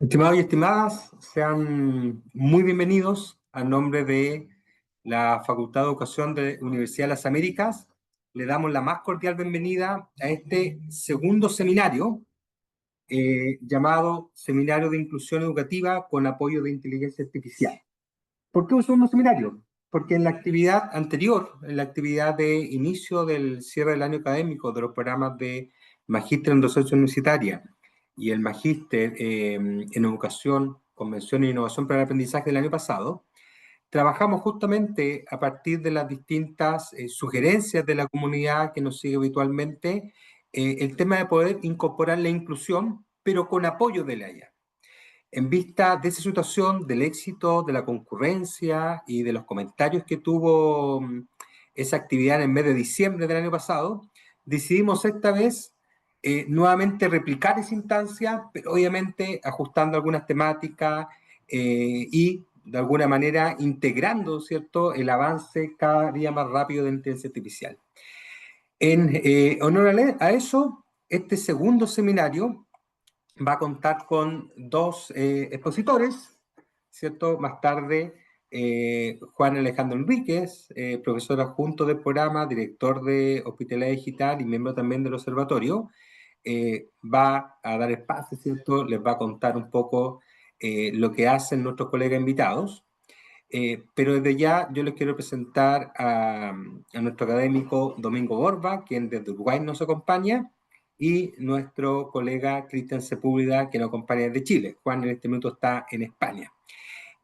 Estimados y estimadas, sean muy bienvenidos a nombre de la Facultad de Educación de Universidad de las Américas. Le damos la más cordial bienvenida a este segundo seminario llamado Seminario de Inclusión Educativa con apoyo de inteligencia artificial. ¿Por qué un segundo seminario? Porque en la actividad anterior, en la actividad de inicio del cierre del año académico de los programas de Magíster en Docencia Universitaria y el Magíster en Educación, Convención e Innovación para el Aprendizaje del año pasado, trabajamos justamente a partir de las distintas sugerencias de la comunidad que nos sigue habitualmente, el tema de poder incorporar la inclusión, pero con apoyo de la IA. En vista de esa situación, del éxito, de la concurrencia y de los comentarios que tuvo esa actividad en el mes de diciembre del año pasado, decidimos esta vez nuevamente replicar esa instancia, pero obviamente ajustando algunas temáticas y de alguna manera integrando, ¿cierto?, el avance cada día más rápido de la inteligencia artificial. En honor a eso, este segundo seminario va a contar con dos expositores, ¿cierto? Más tarde, Juan Alejandro Enríquez, profesor adjunto del programa, director de Hospitalidad Digital y miembro también del observatorio, va a dar espacio, ¿cierto? Les va a contar un poco lo que hacen nuestros colegas invitados. Pero desde ya yo les quiero presentar a nuestro académico Domingo Borba, quien desde Uruguay nos acompaña, y nuestro colega Cristian Sepúlveda, que nos acompaña desde Chile. Juan en este momento está en España.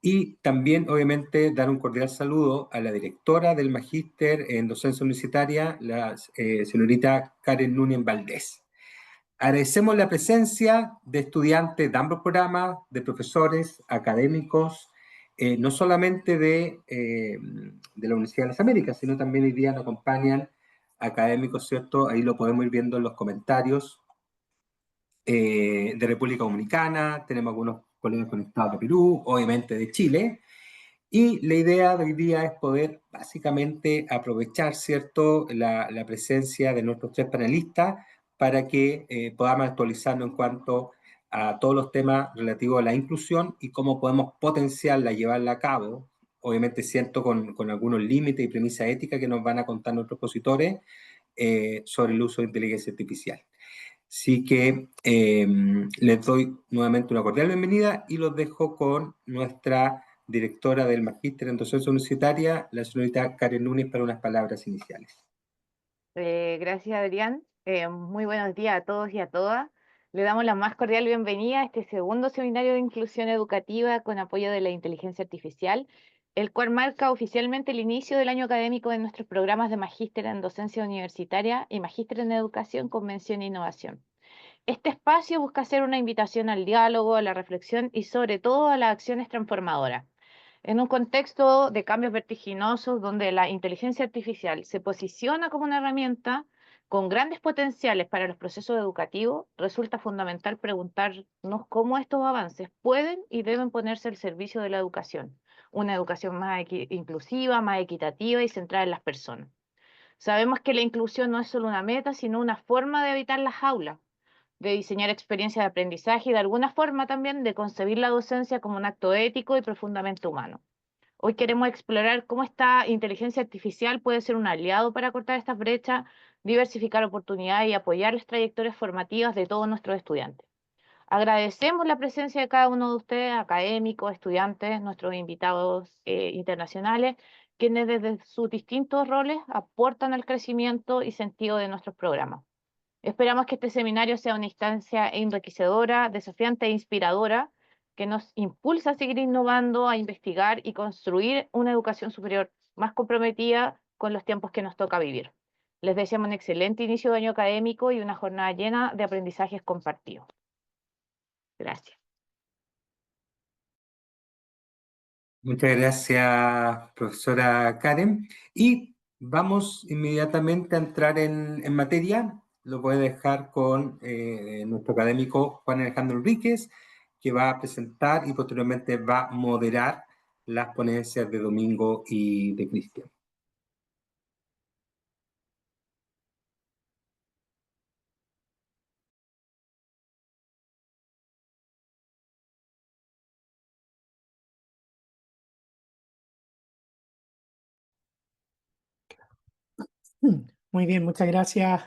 Y también, obviamente, dar un cordial saludo a la directora del Magíster en Docencia Universitaria, la señorita Karen Núñez Valdés. Agradecemos la presencia de estudiantes de ambos programas, de profesores, académicos, no solamente de la Universidad de las Américas, sino también hoy día nos acompañan académicos, ¿cierto? Ahí lo podemos ir viendo en los comentarios, de República Dominicana, tenemos algunos colegas conectados de Perú, obviamente de Chile, y la idea de hoy día es poder básicamente aprovechar, ¿cierto?, la presencia de nuestros tres panelistas para que podamos actualizarnos en cuanto a todos los temas relativos a la inclusión y cómo podemos potenciarla, llevarla a cabo, obviamente siento con algunos límites y premisas éticas que nos van a contar nuestros expositores sobre el uso de inteligencia artificial. Así que les doy nuevamente una cordial bienvenida y los dejo con nuestra directora del Magíster en Docencia Universitaria, la señorita Karen Núñez, para unas palabras iniciales. Gracias, Adrián. Muy buenos días a todos y a todas. Le damos la más cordial bienvenida a este segundo seminario de inclusión educativa con apoyo de la inteligencia artificial, el cual marca oficialmente el inicio del año académico de nuestros programas de Magíster en Docencia Universitaria y Magíster en Educación, Convención e Innovación. Este espacio busca ser una invitación al diálogo, a la reflexión y sobre todo a las acciones transformadoras. En un contexto de cambios vertiginosos donde la inteligencia artificial se posiciona como una herramienta con grandes potenciales para los procesos educativos, resulta fundamental preguntarnos cómo estos avances pueden y deben ponerse al servicio de la educación, una educación más inclusiva, más equitativa y centrada en las personas. Sabemos que la inclusión no es solo una meta, sino una forma de habitar las aulas, de diseñar experiencias de aprendizaje y de alguna forma también de concebir la docencia como un acto ético y profundamente humano. Hoy queremos explorar cómo esta inteligencia artificial puede ser un aliado para cortar estas brechas, diversificar oportunidades y apoyar las trayectorias formativas de todos nuestros estudiantes. Agradecemos la presencia de cada uno de ustedes, académicos, estudiantes, nuestros invitados internacionales, quienes desde sus distintos roles aportan al crecimiento y sentido de nuestros programas. Esperamos que este seminario sea una instancia enriquecedora, desafiante e inspiradora que nos impulsa a seguir innovando, a investigar y construir una educación superior más comprometida con los tiempos que nos toca vivir. Les deseamos un excelente inicio de año académico y una jornada llena de aprendizajes compartidos. Gracias. Muchas gracias, profesora Karen. Y vamos inmediatamente a entrar en materia. Lo voy a dejar con nuestro académico Juan Alejandro Enríquez, que va a presentar y posteriormente va a moderar las ponencias de Domingo y de Cristian. Muy bien, muchas gracias,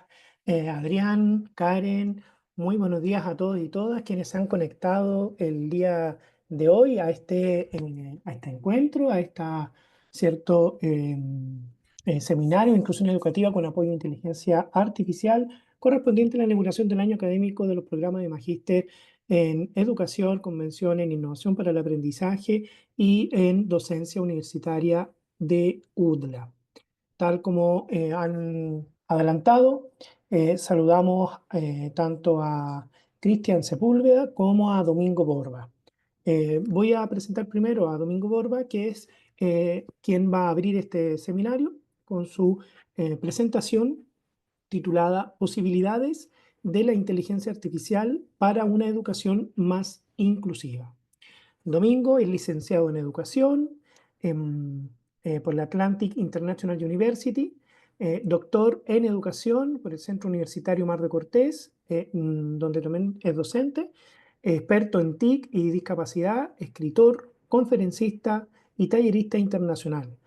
Adrián, Karen. Muy buenos días a todos y todas quienes se han conectado el día de hoy a este encuentro, a esta cierto seminario de inclusión educativa con apoyo a inteligencia artificial correspondiente a la inauguración del año académico de los programas de magíster en educación, convención en innovación para el aprendizaje y en docencia universitaria de UDLA. Tal como han adelantado, saludamos tanto a Cristian Sepúlveda como a Domingo Borba. Voy a presentar primero a Domingo Borba, que es quien va a abrir este seminario con su presentación titulada Posibilidades de la inteligencia artificial para una educación más inclusiva. Domingo es licenciado en educación por la Atlantic International University, doctor en educación por el Centro Universitario Mar de Cortés, donde también es docente, experto en TIC y discapacidad, escritor, conferencista y tallerista internacional.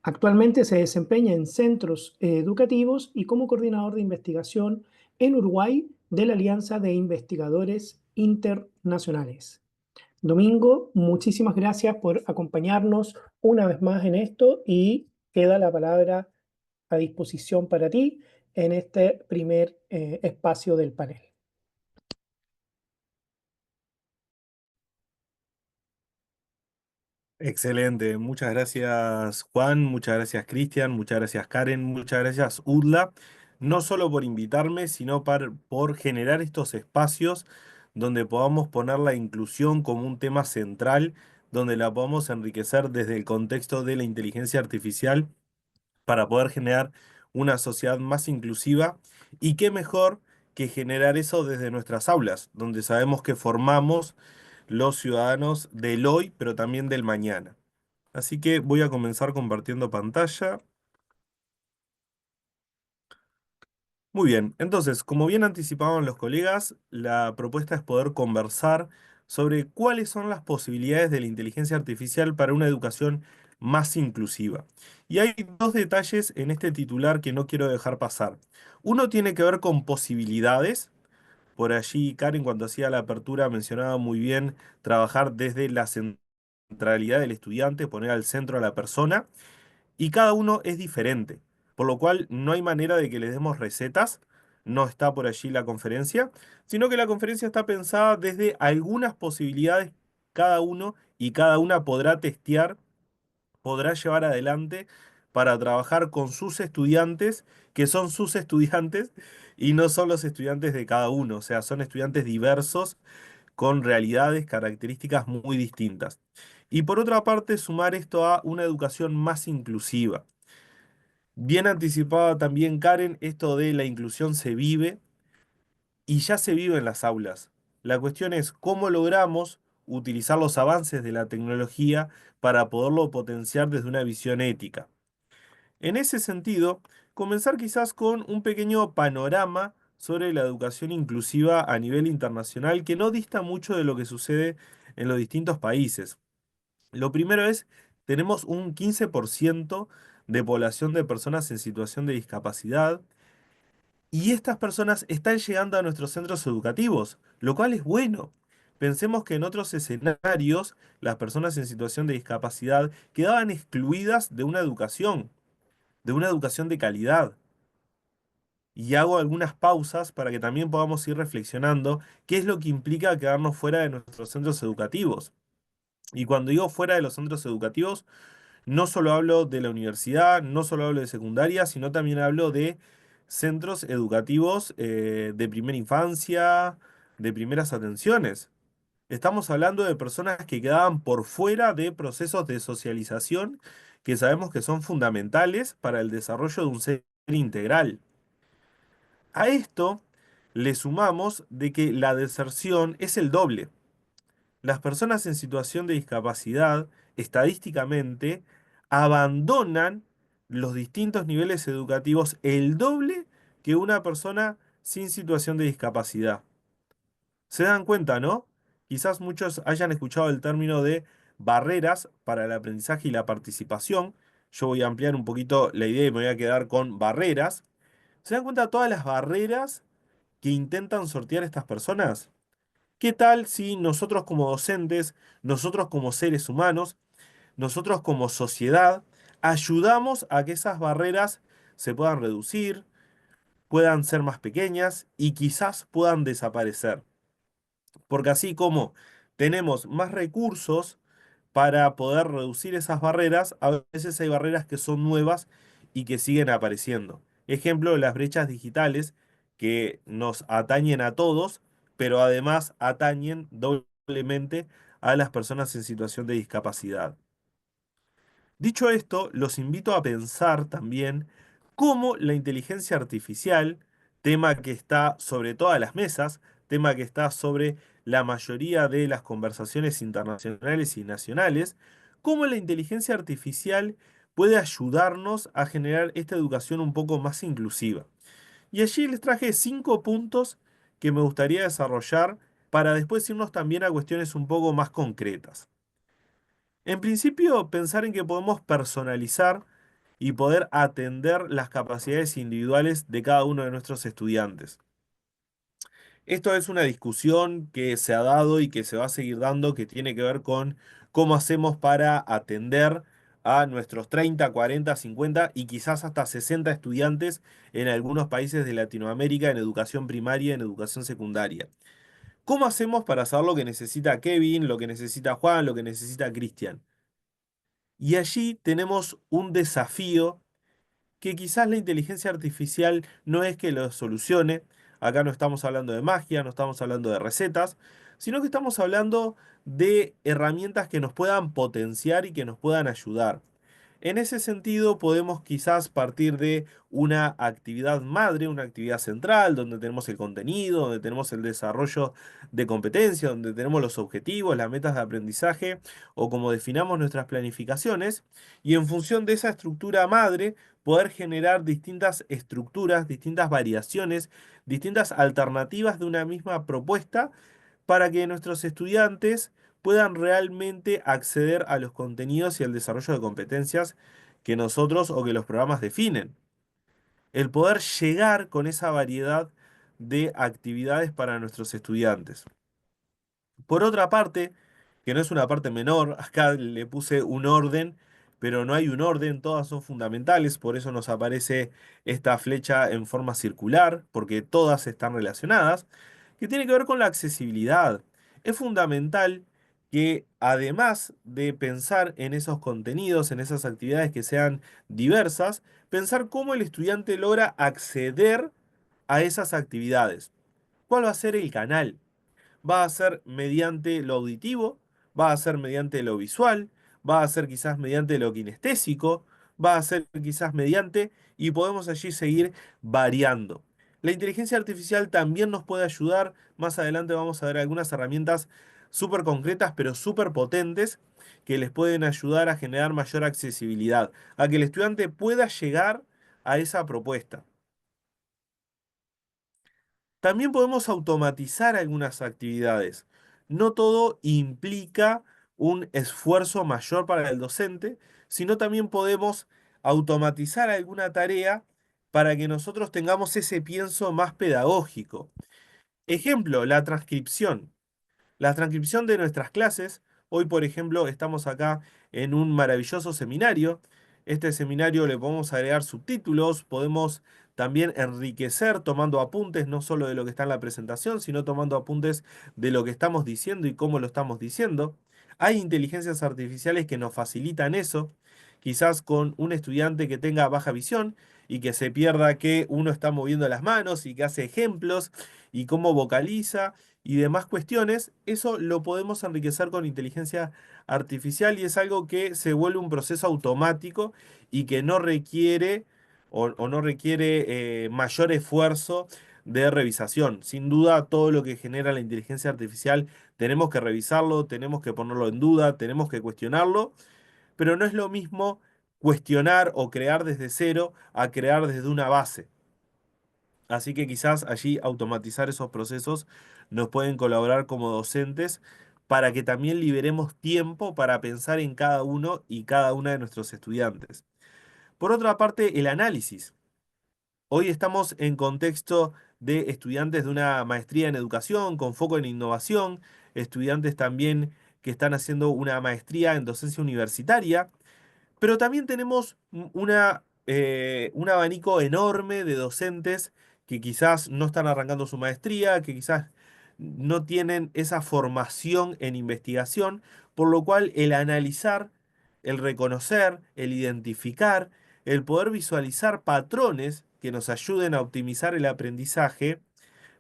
Actualmente se desempeña en centros educativos y como coordinador de investigación en Uruguay de la Alianza de Investigadores Internacionales. Domingo, muchísimas gracias por acompañarnos una vez más en esto y queda la palabra a disposición para ti en este primer espacio del panel. Excelente, muchas gracias Juan, muchas gracias Cristian, muchas gracias Karen, muchas gracias Udla, no solo por invitarme, sino por generar estos espacios donde podamos poner la inclusión como un tema central, donde la podamos enriquecer desde el contexto de la inteligencia artificial para poder generar una sociedad más inclusiva. Y qué mejor que generar eso desde nuestras aulas, donde sabemos que formamos los ciudadanos del hoy, pero también del mañana. Así que voy a comenzar compartiendo pantalla. Muy bien, entonces, como bien anticipaban los colegas, la propuesta es poder conversar sobre cuáles son las posibilidades de la inteligencia artificial para una educación más inclusiva. Y hay dos detalles en este titular que no quiero dejar pasar. Uno tiene que ver con posibilidades. Por allí, Karen, cuando hacía la apertura, mencionaba muy bien trabajar desde la centralidad del estudiante, poner al centro a la persona. Y cada uno es diferente, por lo cual no hay manera de que les demos recetas, no está por allí la conferencia, sino que la conferencia está pensada desde algunas posibilidades cada uno y cada una podrá testear, podrá llevar adelante para trabajar con sus estudiantes, que son sus estudiantes y no son los estudiantes de cada uno, o sea, son estudiantes diversos con realidades, características muy distintas. Y por otra parte, sumar esto a una educación más inclusiva. Bien anticipada también Karen, esto de la inclusión se vive y ya se vive en las aulas. La cuestión es cómo logramos utilizar los avances de la tecnología para poderlo potenciar desde una visión ética. En ese sentido, comenzar quizás con un pequeño panorama sobre la educación inclusiva a nivel internacional que no dista mucho de lo que sucede en los distintos países. Lo primero es, tenemos un 15% de población de personas en situación de discapacidad y estas personas están llegando a nuestros centros educativos, lo cual es bueno. Pensemos que en otros escenarios las personas en situación de discapacidad quedaban excluidas de una educación de calidad. Y hago algunas pausas para que también podamos ir reflexionando qué es lo que implica quedarnos fuera de nuestros centros educativos. Y cuando digo fuera de los centros educativos, no solo hablo de la universidad, no solo hablo de secundaria, sino también hablo de centros educativos de primera infancia, de primeras atenciones. Estamos hablando de personas que quedaban por fuera de procesos de socialización que sabemos que son fundamentales para el desarrollo de un ser integral. A esto le sumamos de que la deserción es el doble. Las personas en situación de discapacidad, estadísticamente, abandonan los distintos niveles educativos el doble que una persona sin situación de discapacidad. ¿Se dan cuenta, no? Quizás muchos hayan escuchado el término de barreras para el aprendizaje y la participación, yo voy a ampliar un poquito la idea y me voy a quedar con barreras. ¿Se dan cuenta de todas las barreras que intentan sortear estas personas? ¿Qué tal si nosotros como docentes, nosotros como seres humanos, nosotros como sociedad, ayudamos a que esas barreras se puedan reducir, puedan ser más pequeñas y quizás puedan desaparecer? Porque así como tenemos más recursos para poder reducir esas barreras, a veces hay barreras que son nuevas y que siguen apareciendo. Ejemplo, las brechas digitales que nos atañen a todos, pero además atañen doblemente a las personas en situación de discapacidad. Dicho esto, los invito a pensar también cómo la inteligencia artificial, tema que está sobre todas las mesas, tema que está sobre la mayoría de las conversaciones internacionales y nacionales, cómo la inteligencia artificial puede ayudarnos a generar esta educación un poco más inclusiva. Y allí les traje 5 puntos que me gustaría desarrollar para después irnos también a cuestiones un poco más concretas. En principio, pensar en que podemos personalizar y poder atender las capacidades individuales de cada uno de nuestros estudiantes. Esto es una discusión que se ha dado y que se va a seguir dando, que tiene que ver con cómo hacemos para atender a nuestros 30, 40, 50 y quizás hasta 60 estudiantes en algunos países de Latinoamérica en educación primaria y en educación secundaria. ¿Cómo hacemos para saber lo que necesita Kevin, lo que necesita Juan, lo que necesita Cristian? Y allí tenemos un desafío que quizás la inteligencia artificial no es que lo solucione. Acá no estamos hablando de magia, no estamos hablando de recetas, sino que estamos hablando de herramientas que nos puedan potenciar y que nos puedan ayudar. En ese sentido, podemos quizás partir de una actividad madre, una actividad central, donde tenemos el contenido, donde tenemos el desarrollo de competencias, donde tenemos los objetivos, las metas de aprendizaje o como definamos nuestras planificaciones, y en función de esa estructura madre, poder generar distintas estructuras, distintas variaciones, distintas alternativas de una misma propuesta para que nuestros estudiantes puedan realmente acceder a los contenidos y al desarrollo de competencias que nosotros o que los programas definen. El poder llegar con esa variedad de actividades para nuestros estudiantes. Por otra parte, que no es una parte menor, acá le puse un orden, pero no hay un orden, todas son fundamentales, por eso nos aparece esta flecha en forma circular, porque todas están relacionadas, que tiene que ver con la accesibilidad. Es fundamental que además de pensar en esos contenidos, en esas actividades que sean diversas, pensar cómo el estudiante logra acceder a esas actividades. ¿Cuál va a ser el canal? Va a ser mediante lo auditivo, va a ser mediante lo visual, va a ser quizás mediante lo kinestésico, va a ser quizás mediante, y podemos allí seguir variando. La inteligencia artificial también nos puede ayudar. Más adelante vamos a ver algunas herramientas súper concretas, pero súper potentes, que les pueden ayudar a generar mayor accesibilidad, a que el estudiante pueda llegar a esa propuesta. También podemos automatizar algunas actividades. No todo implica un esfuerzo mayor para el docente, sino también podemos automatizar alguna tarea para que nosotros tengamos ese pienso más pedagógico. Ejemplo, la transcripción. La transcripción de nuestras clases. Hoy, por ejemplo, estamos acá en un maravilloso seminario. Este seminario le podemos agregar subtítulos, podemos también enriquecer tomando apuntes, no solo de lo que está en la presentación, sino tomando apuntes de lo que estamos diciendo y cómo lo estamos diciendo. Hay inteligencias artificiales que nos facilitan eso. Quizás con un estudiante que tenga baja visión y que se pierda que uno está moviendo las manos y que hace ejemplos y cómo vocaliza y demás cuestiones, eso lo podemos enriquecer con inteligencia artificial y es algo que se vuelve un proceso automático y que no requiere o no requiere mayor esfuerzo de revisación. Sin duda, todo lo que genera la inteligencia artificial tenemos que revisarlo, tenemos que ponerlo en duda, tenemos que cuestionarlo, pero no es lo mismo cuestionar o crear desde cero a crear desde una base. Así que quizás allí automatizar esos procesos nos pueden colaborar como docentes para que también liberemos tiempo para pensar en cada uno y cada una de nuestros estudiantes. Por otra parte, el análisis. Hoy estamos en contexto de estudiantes de una maestría en educación con foco en innovación, estudiantes también que están haciendo una maestría en docencia universitaria, pero también tenemos un abanico enorme de docentes que quizás no están arrancando su maestría, que quizás no tienen esa formación en investigación, por lo cual el analizar, el reconocer, el identificar, el poder visualizar patrones que nos ayuden a optimizar el aprendizaje,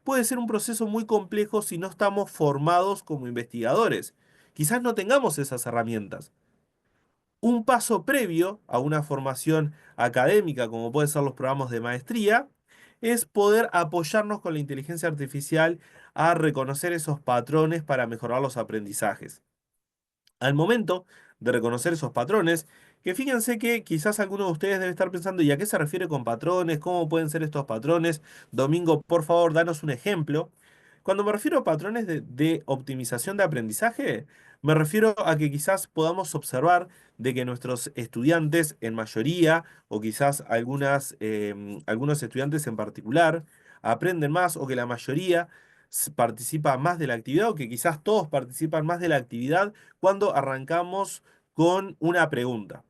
puede ser un proceso muy complejo si no estamos formados como investigadores. Quizás no tengamos esas herramientas. Un paso previo a una formación académica, como pueden ser los programas de maestría, es poder apoyarnos con la inteligencia artificial a reconocer esos patrones para mejorar los aprendizajes. Al momento de reconocer esos patrones, que fíjense que quizás alguno de ustedes debe estar pensando, ¿y a qué se refiere con patrones? ¿Cómo pueden ser estos patrones? Domingo, por favor, danos un ejemplo. Cuando me refiero a patrones de optimización de aprendizaje, me refiero a que quizás podamos observar de que nuestros estudiantes en mayoría, o quizás algunos estudiantes en particular, aprenden más o que la mayoría participa más de la actividad o que quizás todos participan más de la actividad cuando arrancamos con una pregunta.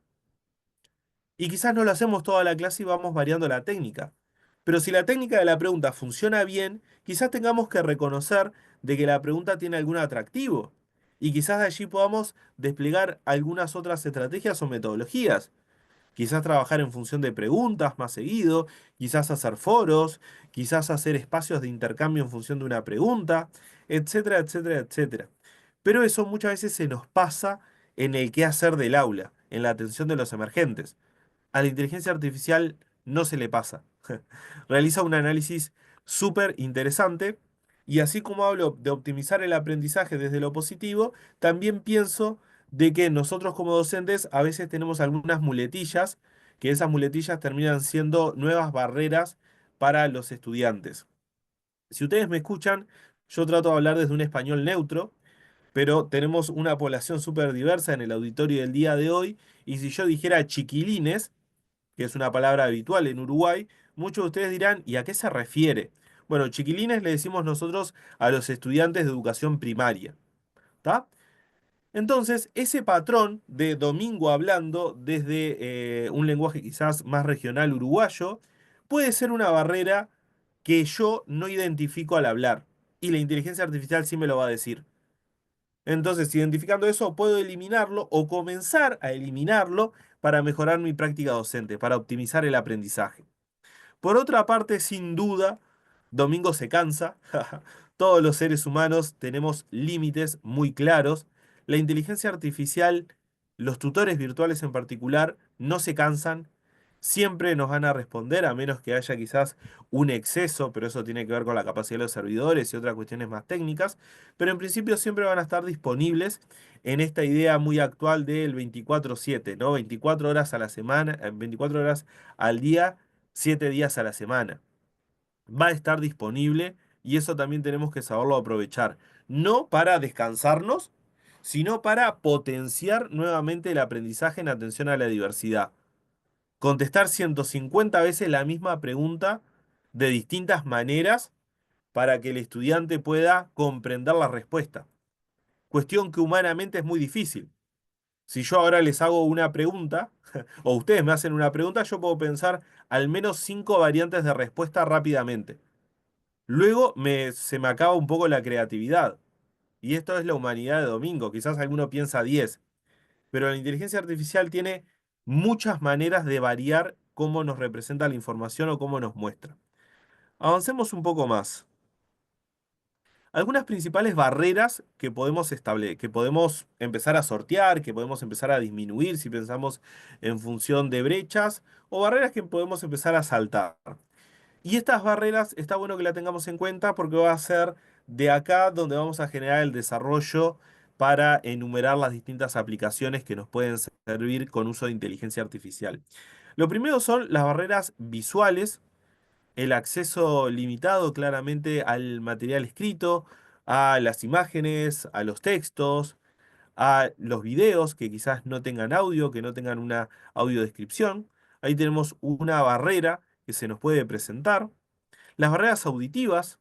Y quizás no lo hacemos toda la clase y vamos variando la técnica. Pero si la técnica de la pregunta funciona bien, quizás tengamos que reconocer de que la pregunta tiene algún atractivo. Y quizás de allí podamos desplegar algunas otras estrategias o metodologías. Quizás trabajar en función de preguntas más seguido, quizás hacer foros, quizás hacer espacios de intercambio en función de una pregunta, etcétera, etcétera, etcétera. Pero eso muchas veces se nos pasa en el qué hacer del aula, en la atención de los emergentes. A la inteligencia artificial no se le pasa. Realiza un análisis súper interesante y así como hablo de optimizar el aprendizaje desde lo positivo, también pienso de que nosotros como docentes a veces tenemos algunas muletillas, que esas muletillas terminan siendo nuevas barreras para los estudiantes. Si ustedes me escuchan, yo trato de hablar desde un español neutro, pero tenemos una población súper diversa en el auditorio del día de hoy, y si yo dijera chiquilines, que es una palabra habitual en Uruguay, muchos de ustedes dirán, ¿y a qué se refiere? Bueno, chiquilines le decimos nosotros a los estudiantes de educación primaria, ¿está? Entonces, ese patrón de Domingo hablando desde un lenguaje quizás más regional uruguayo, puede ser una barrera que yo no identifico al hablar, y la inteligencia artificial sí me lo va a decir. Entonces, identificando eso, puedo eliminarlo o comenzar a eliminarlo para mejorar mi práctica docente, para optimizar el aprendizaje. Por otra parte, sin duda, Domingo se cansa. Todos los seres humanos tenemos límites muy claros. La inteligencia artificial, los tutores virtuales en particular, no se cansan. Siempre nos van a responder, a menos que haya quizás un exceso, pero eso tiene que ver con la capacidad de los servidores y otras cuestiones más técnicas. Pero en principio siempre van a estar disponibles en esta idea muy actual del 24/7, ¿no? 24 horas a la semana, 24 horas al día, 7 días a la semana. Va a estar disponible y eso también tenemos que saberlo aprovechar. No para descansarnos, sino para potenciar nuevamente el aprendizaje en atención a la diversidad. Contestar 150 veces la misma pregunta de distintas maneras para que el estudiante pueda comprender la respuesta. Cuestión que humanamente es muy difícil. Si yo ahora les hago una pregunta, o ustedes me hacen una pregunta, yo puedo pensar al menos 5 variantes de respuesta rápidamente. Luego se me acaba un poco la creatividad. Y esto es la humanidad de Domingo. Quizás alguno piensa 10, pero la inteligencia artificial tiene muchas maneras de variar cómo nos representa la información o cómo nos muestra. Avancemos un poco más. Algunas principales barreras que podemos que podemos empezar a sortear, que podemos empezar a disminuir si pensamos en función de brechas, o barreras que podemos empezar a saltar. Y estas barreras está bueno que la tengamos en cuenta porque va a ser de acá donde vamos a generar el desarrollo para enumerar las distintas aplicaciones que nos pueden servir con uso de inteligencia artificial. Lo primero son las barreras visuales, el acceso limitado claramente al material escrito, a las imágenes, a los textos, a los videos que quizás no tengan audio, que no tengan una audiodescripción. Ahí tenemos una barrera que se nos puede presentar. Las barreras auditivas,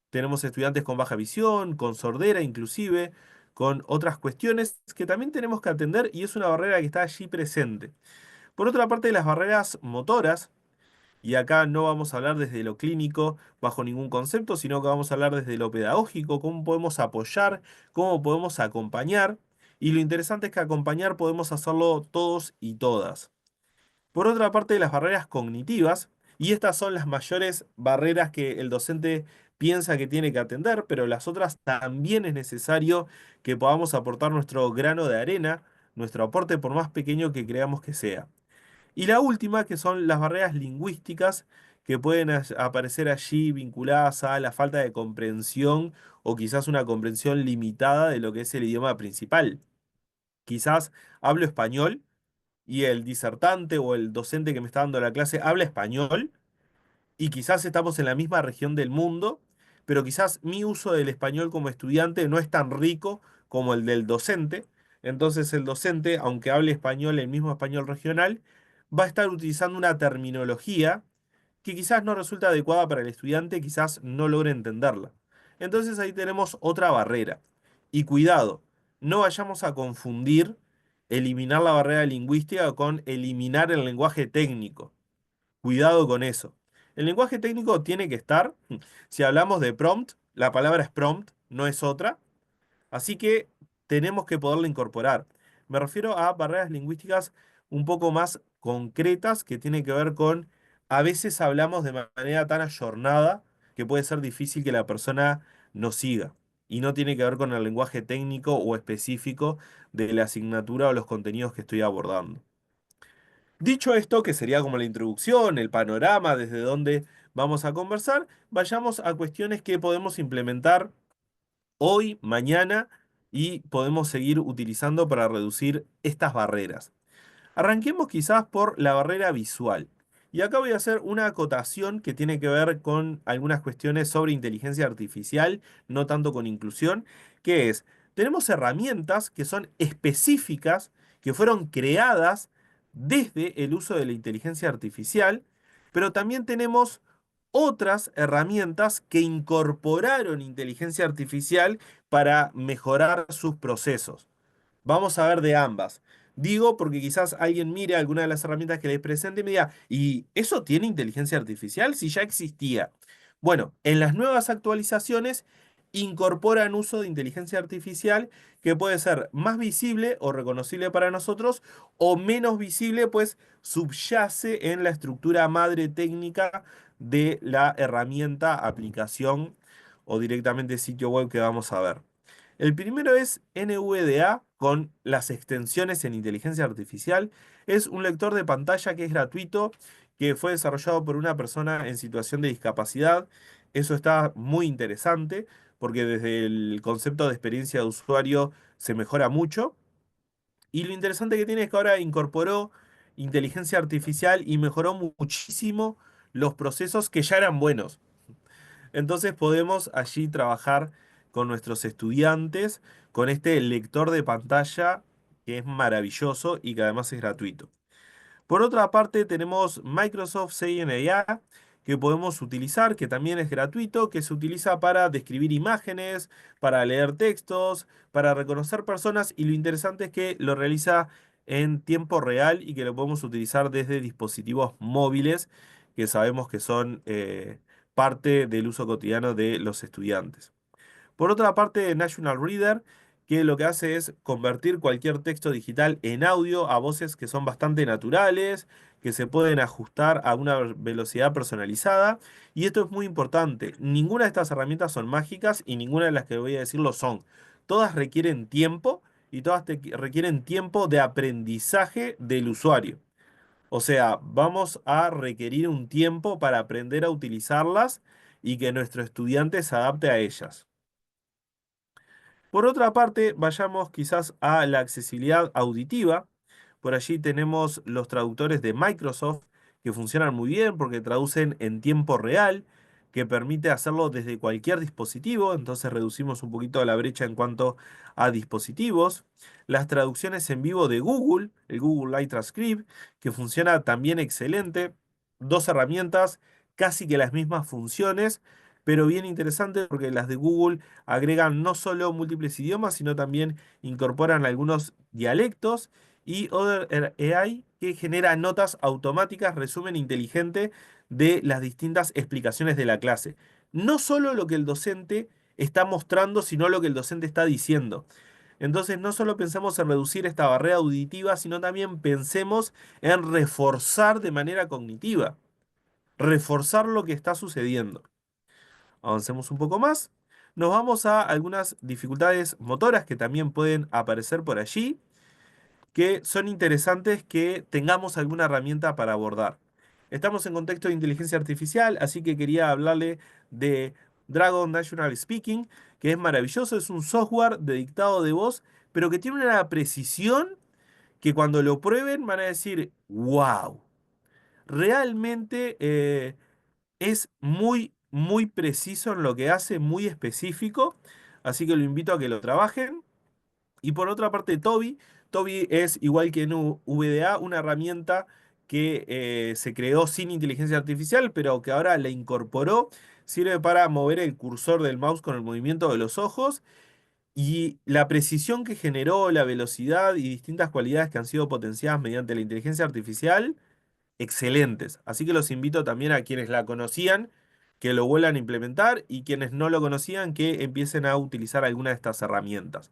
tenemos estudiantes con baja visión, con sordera inclusive, con otras cuestiones que también tenemos que atender y es una barrera que está allí presente. Por otra parte, las barreras motoras, y acá no vamos a hablar desde lo clínico bajo ningún concepto, sino que vamos a hablar desde lo pedagógico, cómo podemos apoyar, cómo podemos acompañar. Y lo interesante es que acompañar podemos hacerlo todos y todas. Por otra parte, las barreras cognitivas, y estas son las mayores barreras que el docente piensa que tiene que atender, pero las otras también es necesario que podamos aportar nuestro grano de arena, nuestro aporte por más pequeño que creamos que sea. Y la última, que son las barreras lingüísticas que pueden aparecer allí vinculadas a la falta de comprensión o quizás una comprensión limitada de lo que es el idioma principal. Quizás hablo español y el disertante o el docente que me está dando la clase habla español y quizás estamos en la misma región del mundo, pero quizás mi uso del español como estudiante no es tan rico como el del docente. Entonces el docente, aunque hable español, el mismo español regional, va a estar utilizando una terminología que quizás no resulta adecuada para el estudiante, quizás no logre entenderla. Entonces ahí tenemos otra barrera. Y cuidado, no vayamos a confundir eliminar la barrera lingüística con eliminar el lenguaje técnico. Cuidado con eso. El lenguaje técnico tiene que estar. Si hablamos de prompt, la palabra es prompt, no es otra. Así que tenemos que poderla incorporar. Me refiero a barreras lingüísticas un poco más concretas que tienen que ver con, a veces hablamos de manera tan ayornada que puede ser difícil que la persona nos siga. Y no tiene que ver con el lenguaje técnico o específico de la asignatura o los contenidos que estoy abordando. Dicho esto, que sería como la introducción, el panorama desde donde vamos a conversar, vayamos a cuestiones que podemos implementar hoy, mañana y podemos seguir utilizando para reducir estas barreras. Arranquemos quizás por la barrera visual. Y acá voy a hacer una acotación que tiene que ver con algunas cuestiones sobre inteligencia artificial, no tanto con inclusión, que es, tenemos herramientas que son específicas, que fueron creadas desde el uso de la inteligencia artificial, pero también tenemos otras herramientas que incorporaron inteligencia artificial para mejorar sus procesos. Vamos a ver de ambas. Digo porque quizás alguien mire alguna de las herramientas que les presente y me diga, ¿y eso tiene inteligencia artificial si ya existía? Bueno, en las nuevas actualizaciones incorporan uso de inteligencia artificial que puede ser más visible o reconocible para nosotros o menos visible, pues subyace en la estructura madre técnica de la herramienta, aplicación o directamente sitio web que vamos a ver. El primero es NVDA con las extensiones en inteligencia artificial. Es un lector de pantalla que es gratuito, que fue desarrollado por una persona en situación de discapacidad. Eso está muy interesante porque desde el concepto de experiencia de usuario se mejora mucho. Y lo interesante que tiene es que ahora incorporó inteligencia artificial y mejoró muchísimo los procesos que ya eran buenos. Entonces podemos allí trabajar con nuestros estudiantes con este lector de pantalla que es maravilloso y que además es gratuito. Por otra parte tenemos Microsoft CNA que podemos utilizar, que también es gratuito, que se utiliza para describir imágenes, para leer textos, para reconocer personas y lo interesante es que lo realiza en tiempo real y que lo podemos utilizar desde dispositivos móviles que sabemos que son parte del uso cotidiano de los estudiantes. Por otra parte, National Reader, que lo que hace es convertir cualquier texto digital en audio a voces que son bastante naturales, que se pueden ajustar a una velocidad personalizada. Y esto es muy importante. Ninguna de estas herramientas son mágicas y ninguna de las que voy a decir lo son. Todas requieren tiempo y todas requieren tiempo de aprendizaje del usuario. O sea, vamos a requerir un tiempo para aprender a utilizarlas y que nuestro estudiante se adapte a ellas. Por otra parte, vayamos quizás a la accesibilidad auditiva. Por allí tenemos los traductores de Microsoft que funcionan muy bien porque traducen en tiempo real. que permite hacerlo desde cualquier dispositivo, entonces reducimos un poquito la brecha en cuanto a dispositivos. Las traducciones en vivo de Google, el Google Live Transcript, que funciona también excelente. Dos herramientas, casi que las mismas funciones, pero bien interesante porque las de Google agregan no solo múltiples idiomas, sino también incorporan algunos dialectos y Other AI que genera notas automáticas, resumen inteligente de las distintas explicaciones de la clase. No solo lo que el docente está mostrando, sino lo que el docente está diciendo. Entonces, no solo pensamos en reducir esta barrera auditiva, sino también pensemos en reforzar de manera cognitiva, reforzar lo que está sucediendo. Avancemos un poco más. Nos vamos a algunas dificultades motoras que también pueden aparecer por allí, que son interesantes que tengamos alguna herramienta para abordar. Estamos en contexto de inteligencia artificial, así que quería hablarle de Dragon National Speaking, que es maravilloso, es un software de dictado de voz, pero que tiene una precisión que cuando lo prueben van a decir, wow, realmente es muy, muy preciso en lo que hace, muy específico, así que lo invito a que lo trabajen. Y por otra parte, Toby es igual que en VDA, una herramienta que se creó sin inteligencia artificial, pero que ahora la incorporó. Sirve para mover el cursor del mouse con el movimiento de los ojos y la precisión que generó, la velocidad y distintas cualidades que han sido potenciadas mediante la inteligencia artificial, excelentes. Así que los invito también a quienes la conocían que lo vuelvan a implementar y quienes no lo conocían que empiecen a utilizar alguna de estas herramientas.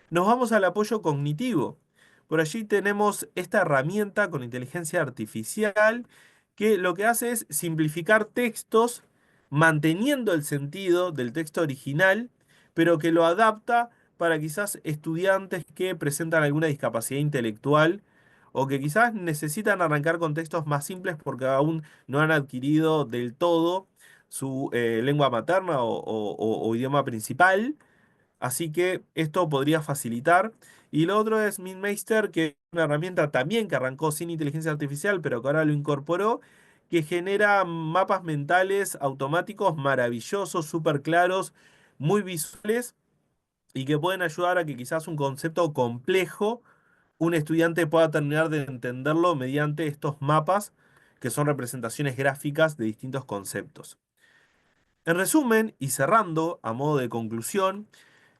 Nos vamos al apoyo cognitivo. Por allí tenemos esta herramienta con inteligencia artificial que lo que hace es simplificar textos manteniendo el sentido del texto original, pero que lo adapta para quizás estudiantes que presentan alguna discapacidad intelectual o que quizás necesitan arrancar con textos más simples porque aún no han adquirido del todo su lengua materna o idioma principal. Así que esto podría facilitar. Y lo otro es MintMeister, que es una herramienta también que arrancó sin inteligencia artificial, pero que ahora lo incorporó, que genera mapas mentales automáticos maravillosos, súper claros, muy visuales y que pueden ayudar a que quizás un concepto complejo un estudiante pueda terminar de entenderlo mediante estos mapas, que son representaciones gráficas de distintos conceptos. En resumen, y cerrando a modo de conclusión,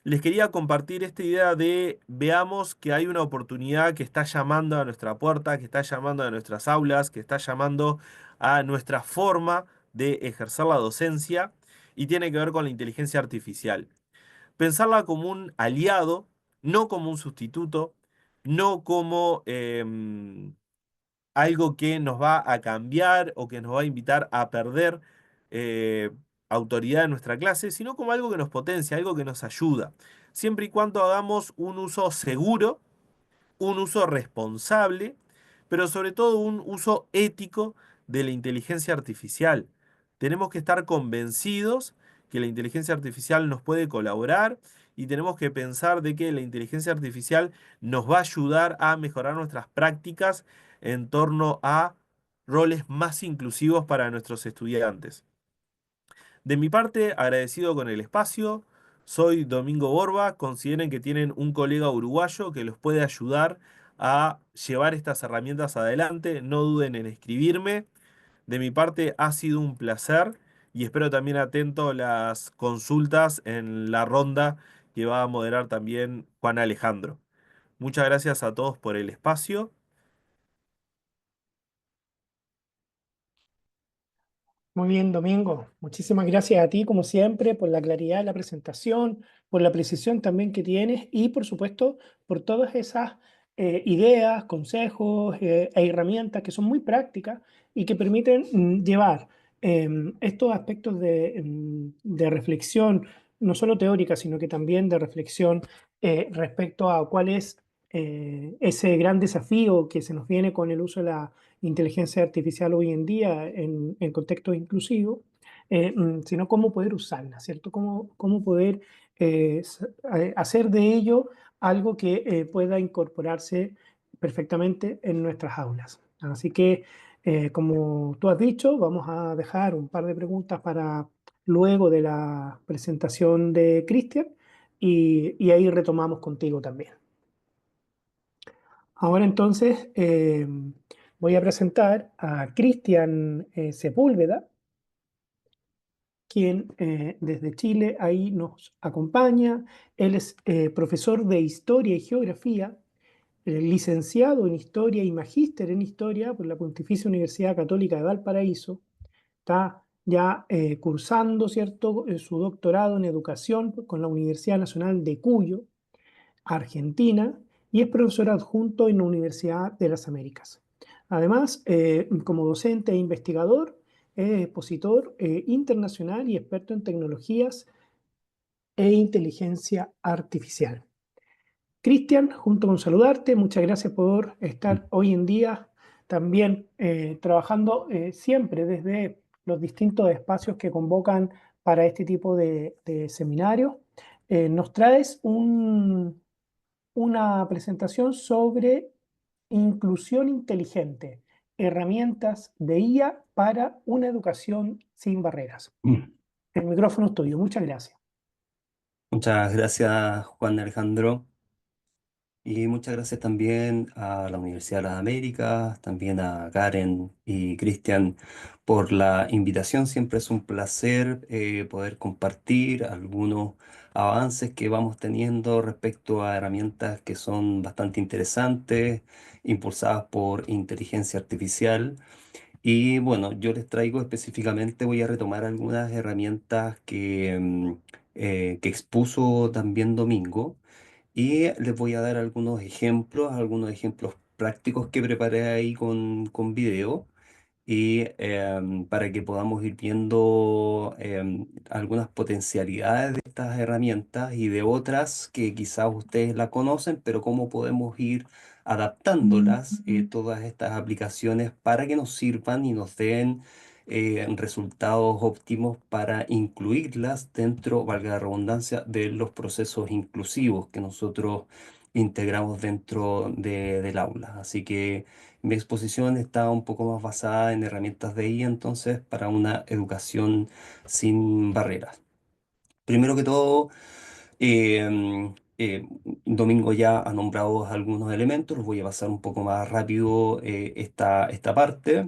les quería compartir esta idea de veamos que hay una oportunidad que está llamando a nuestra puerta, que está llamando a nuestras aulas, que está llamando a nuestra forma de ejercer la docencia y tiene que ver con la inteligencia artificial. Pensarla como un aliado, no como un sustituto, no como algo que nos va a cambiar o que nos va a invitar a perder eh, autoridad en nuestra clase, sino como algo que nos potencia, algo que nos ayuda, siempre y cuando hagamos un uso seguro, un uso responsable, pero sobre todo un uso ético de la inteligencia artificial. Tenemos que estar convencidos que la inteligencia artificial nos puede colaborar y tenemos que pensar de que la inteligencia artificial nos va a ayudar a mejorar nuestras prácticas en torno a roles más inclusivos para nuestros estudiantes. De mi parte, agradecido con el espacio. Soy Domingo Borba. Consideren que tienen un colega uruguayo que los puede ayudar a llevar estas herramientas adelante. No duden en escribirme. De mi parte, ha sido un placer y espero también atento las consultas en la ronda que va a moderar también Juan Alejandro. Muchas gracias a todos por el espacio. Muy bien, Domingo. Muchísimas gracias a ti, como siempre, por la claridad de la presentación, por la precisión también que tienes y, por supuesto, por todas esas ideas, consejos e herramientas que son muy prácticas y que permiten llevar estos aspectos de reflexión, no solo teórica, sino que también de reflexión respecto a cuál es ese gran desafío que se nos viene con el uso de la inteligencia artificial hoy en día en contextos inclusivos, sino cómo poder usarla, ¿cierto? Cómo poder hacer de ello algo que pueda incorporarse perfectamente en nuestras aulas. Así que, como tú has dicho, vamos a dejar un par de preguntas para luego de la presentación de Cristian y ahí retomamos contigo también. Ahora entonces voy a presentar a Cristian Sepúlveda, quien desde Chile ahí nos acompaña. Él es profesor de Historia y Geografía, licenciado en Historia y magíster en Historia por la Pontificia Universidad Católica de Valparaíso. Está ya cursando, ¿cierto?, su doctorado en Educación con la Universidad Nacional de Cuyo, Argentina, y es profesor adjunto en la Universidad de las Américas. Además, como docente e investigador, es expositor internacional y experto en tecnologías e inteligencia artificial. Cristian, junto con saludarte, muchas gracias por estar hoy en día también trabajando siempre desde los distintos espacios que convocan para este tipo de seminarios. Nos traes una presentación sobre inclusión inteligente, herramientas de IA para una educación sin barreras. El micrófono es tuyo, muchas gracias. Muchas gracias, Juan Alejandro. Y muchas gracias también a la Universidad de las Américas, también a Karen y Cristian por la invitación. Siempre es un placer poder compartir algunos avances que vamos teniendo respecto a herramientas que son bastante interesantes, impulsadas por inteligencia artificial. Y bueno, yo les traigo específicamente, voy a retomar algunas herramientas que expuso también Domingo. Y les voy a dar algunos ejemplos prácticos que preparé ahí con video y para que podamos ir viendo algunas potencialidades de estas herramientas y de otras que quizás ustedes la conocen, pero cómo podemos ir adaptándolas, todas estas aplicaciones para que nos sirvan y nos den resultados óptimos para incluirlas dentro, valga la redundancia, de los procesos inclusivos que nosotros integramos dentro del aula. Así que mi exposición está un poco más basada en herramientas de IA, entonces, para una educación sin barreras. Primero que todo, Domingo ya ha nombrado algunos elementos, los voy a pasar un poco más rápido esta parte.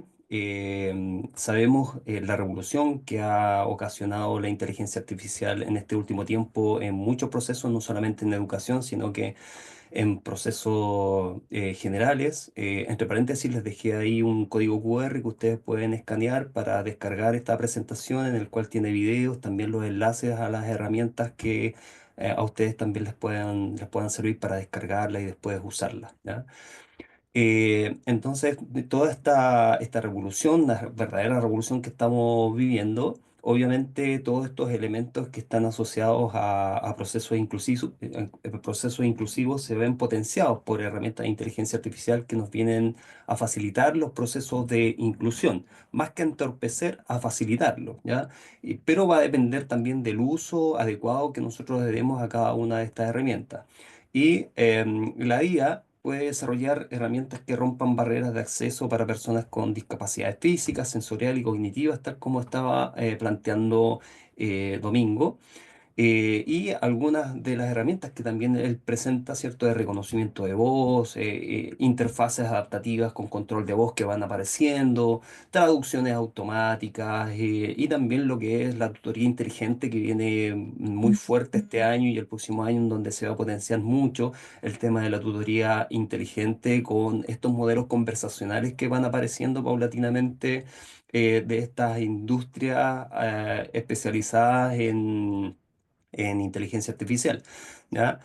Sabemos la revolución que ha ocasionado la inteligencia artificial en este último tiempo en muchos procesos, no solamente en educación, sino que en procesos generales. Entre paréntesis, les dejé ahí un código QR que ustedes pueden escanear para descargar esta presentación en el cual tiene videos, también los enlaces a las herramientas que a ustedes también les puedan servir para descargarla y después usarla, ¿ya? Entonces, de toda esta revolución, la verdadera revolución que estamos viviendo, obviamente todos estos elementos que están asociados a procesos inclusivos se ven potenciados por herramientas de inteligencia artificial que nos vienen a facilitar los procesos de inclusión, más que entorpecer, a facilitarlo, ¿ya? Pero va a depender también del uso adecuado que nosotros le demos a cada una de estas herramientas. Y la IA puede desarrollar herramientas que rompan barreras de acceso para personas con discapacidades físicas, sensoriales y cognitivas, tal como estaba planteando Domingo. Y algunas de las herramientas que también él presenta, ¿cierto?, de reconocimiento de voz, interfaces adaptativas con control de voz que van apareciendo, traducciones automáticas, y también lo que es la tutoría inteligente que viene muy fuerte este año y el próximo año, en donde se va a potenciar mucho el tema de la tutoría inteligente con estos modelos conversacionales que van apareciendo paulatinamente de estas industrias especializadas en inteligencia artificial, ¿ya?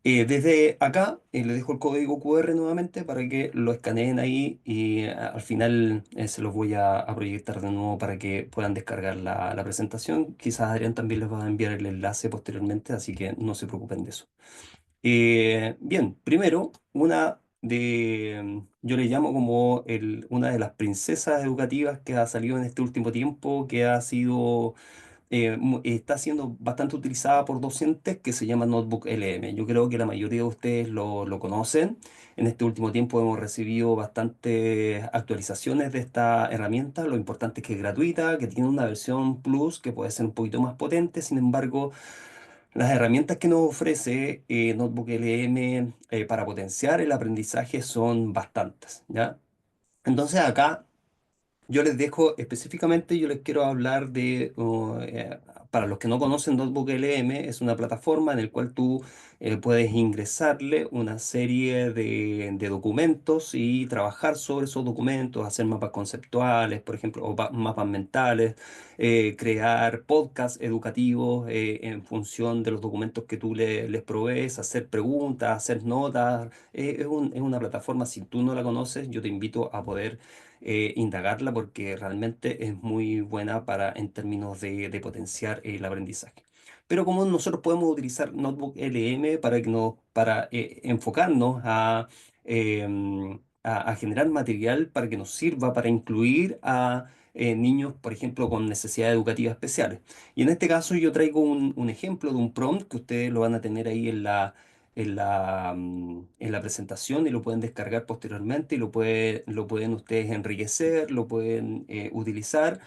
Desde acá les dejo el código QR nuevamente para que lo escaneen ahí y al final se los voy a proyectar de nuevo para que puedan descargar la presentación. Quizás Adrián también les va a enviar el enlace posteriormente, así que no se preocupen de eso. Bien, primero, yo le llamo como una de las princesas educativas que ha salido en este último tiempo, que ha sido está siendo bastante utilizada por docentes, que se llama Notebook LM. Yo creo que la mayoría de ustedes lo conocen. En este último tiempo hemos recibido bastantes actualizaciones de esta herramienta. Lo importante es que es gratuita, que tiene una versión Plus que puede ser un poquito más potente. Sin embargo, las herramientas que nos ofrece Notebook LM para potenciar el aprendizaje son bastantes, ¿ya? Entonces acá yo les dejo específicamente, yo les quiero hablar de, para los que no conocen Notebook LM, es una plataforma en la cual tú puedes ingresarle una serie de documentos y trabajar sobre esos documentos, hacer mapas conceptuales, por ejemplo, o mapas mentales, crear podcasts educativos en función de los documentos que tú les provees, hacer preguntas, hacer notas. Es una plataforma, si tú no la conoces, yo te invito a poder indagarla porque realmente es muy buena para en términos de potenciar el aprendizaje. Pero como nosotros podemos utilizar Notebook LM para enfocarnos a generar material para que nos sirva para incluir a niños, por ejemplo, con necesidades educativas especiales. Y en este caso yo traigo un ejemplo de un prompt que ustedes lo van a tener ahí en la presentación y lo pueden descargar posteriormente y lo pueden ustedes enriquecer, lo pueden utilizar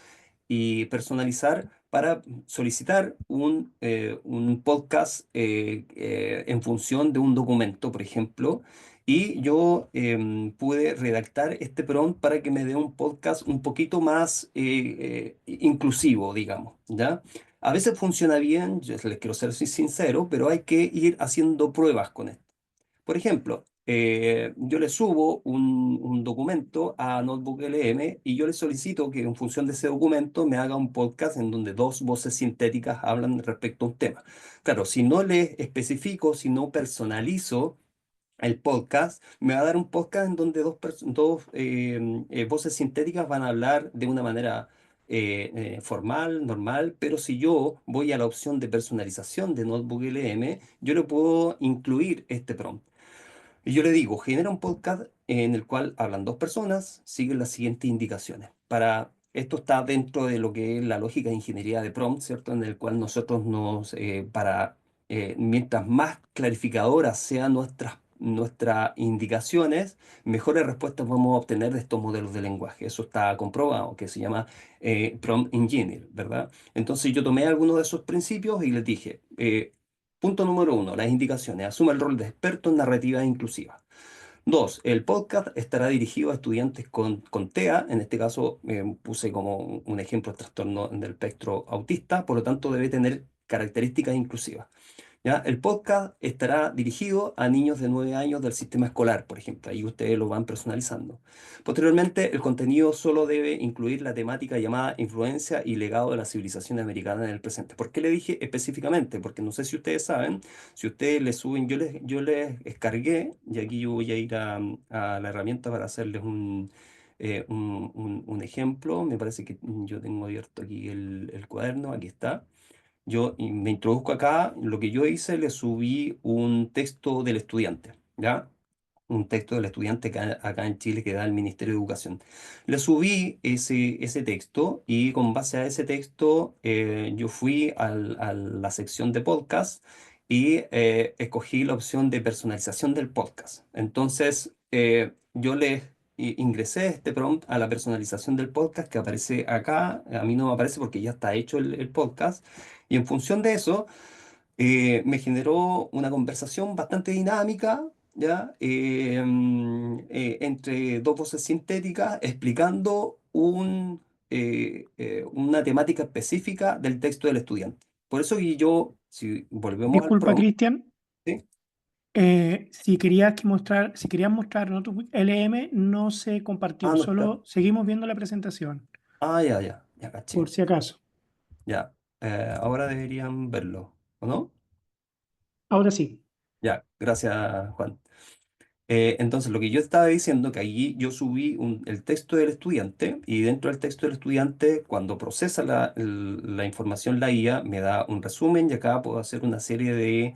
y personalizar para solicitar un podcast en función de un documento, por ejemplo. Y yo pude redactar este prompt para que me dé un podcast un poquito más inclusivo, digamos, ¿ya? A veces funciona bien, yo les quiero ser sincero, pero hay que ir haciendo pruebas con esto. Por ejemplo, yo le subo un documento a Notebook LM y yo le solicito que en función de ese documento me haga un podcast en donde dos voces sintéticas hablan respecto a un tema. Claro, si no le especifico, si no personalizo el podcast, me va a dar un podcast en donde dos voces sintéticas van a hablar de una manera formal, normal, pero si yo voy a la opción de personalización de Notebook LM, yo le puedo incluir este prompt. Y yo le digo, genera un podcast en el cual hablan dos personas, siguen las siguientes indicaciones. Esto está dentro de lo que es la lógica de ingeniería de prompt, ¿cierto? En el cual nosotros mientras más clarificadoras sean nuestras indicaciones, mejores respuestas vamos a obtener de estos modelos de lenguaje. Eso está comprobado, que se llama prompt engineering, ¿verdad? Entonces yo tomé algunos de esos principios y les dije, punto número uno, las indicaciones. Asuma el rol de experto en narrativa inclusiva. Dos, el podcast estará dirigido a estudiantes con TEA. En este caso puse como un ejemplo trastorno del espectro autista, por lo tanto debe tener características inclusivas. ¿Ya? El podcast estará dirigido a niños de 9 años del sistema escolar, por ejemplo. Ahí ustedes lo van personalizando. Posteriormente, el contenido solo debe incluir la temática llamada influencia y legado de la civilización americana en el presente. ¿Por qué le dije específicamente? Porque no sé si ustedes saben, si ustedes le suben, yo les descargué, y aquí yo voy a ir a la herramienta para hacerles un ejemplo. Me parece que yo tengo abierto aquí el cuaderno, aquí está. Me introduzco acá, lo que yo hice, le subí un texto del estudiante, ¿ya? Un texto del estudiante acá en Chile que da el Ministerio de Educación. Le subí ese texto y con base a ese texto yo fui a la sección de podcast y escogí la opción de personalización del podcast. Entonces yo le ingresé este prompt a la personalización del podcast que aparece acá. A mí no me aparece porque ya está hecho el podcast. Y en función de eso, me generó una conversación bastante dinámica, ¿ya? Entre dos voces sintéticas explicando una temática específica del texto del estudiante. Por eso que yo, si volvemos al Disculpa, prompt, Cristian. ¿sí? Si querías mostrar Notebook LM, no se Ah, compartió, no está. solo seguimos viendo la presentación, Ah, ya, ya, ya por caché. si acaso. Ya. Ahora deberían verlo, ¿o no? Ahora sí. Ya, gracias, Juan. Entonces, lo que yo estaba diciendo, que allí yo subí el texto del estudiante y dentro del texto del estudiante, cuando procesa la información la IA, me da un resumen y acá puedo hacer una serie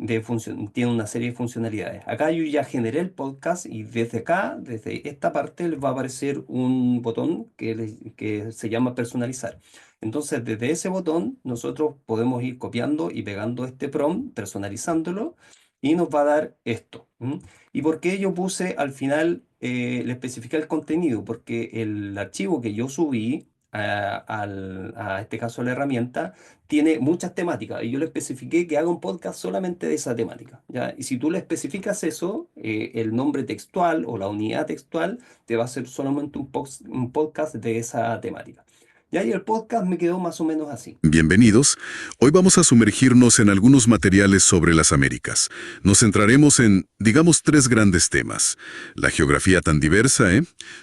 tiene una serie de funcionalidades. Acá yo ya generé el podcast y desde acá, desde esta parte, les va a aparecer un botón que se llama personalizar. Entonces, desde ese botón, nosotros podemos ir copiando y pegando este prompt, personalizándolo, y nos va a dar esto. ¿M? ¿Y por qué yo puse al final, le especifiqué el contenido? Porque el archivo que yo subí a este caso a la herramienta, tiene muchas temáticas y yo le especifiqué que haga un podcast solamente de esa temática, ¿ya? Y si tú le especificas eso, el nombre textual o la unidad textual te va a hacer solamente un podcast de esa temática. Ya, y el podcast me quedó más o menos así. Bienvenidos. Hoy vamos a sumergirnos en algunos materiales sobre las Américas. Nos centraremos en, digamos, 3 grandes temas. La geografía tan diversa,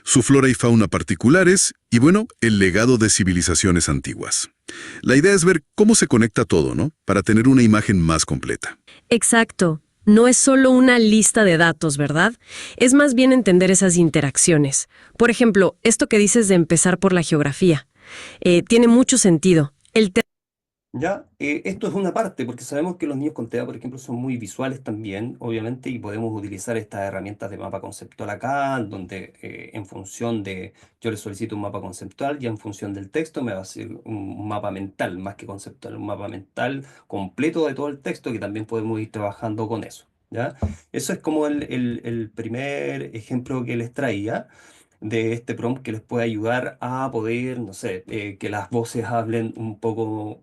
su flora y fauna particulares y, bueno, el legado de civilizaciones antiguas. La idea es ver cómo se conecta todo, ¿no? Para tener una imagen más completa. Exacto. No es solo una lista de datos, ¿verdad? Es más bien entender esas interacciones. Por ejemplo, esto que dices de empezar por la geografía. Tiene mucho sentido. Ya, esto es una parte, porque sabemos que los niños con TEA, por ejemplo, son muy visuales también, obviamente, y podemos utilizar estas herramientas de mapa conceptual acá, donde en función de, yo le solicito un mapa conceptual, ya en función del texto me va a hacer un mapa mental, más que conceptual, un mapa mental completo de todo el texto, que también podemos ir trabajando con eso, ¿ya? Eso es como el primer ejemplo que les traía de este prompt que les puede ayudar a poder, no sé, que las voces hablen un poco,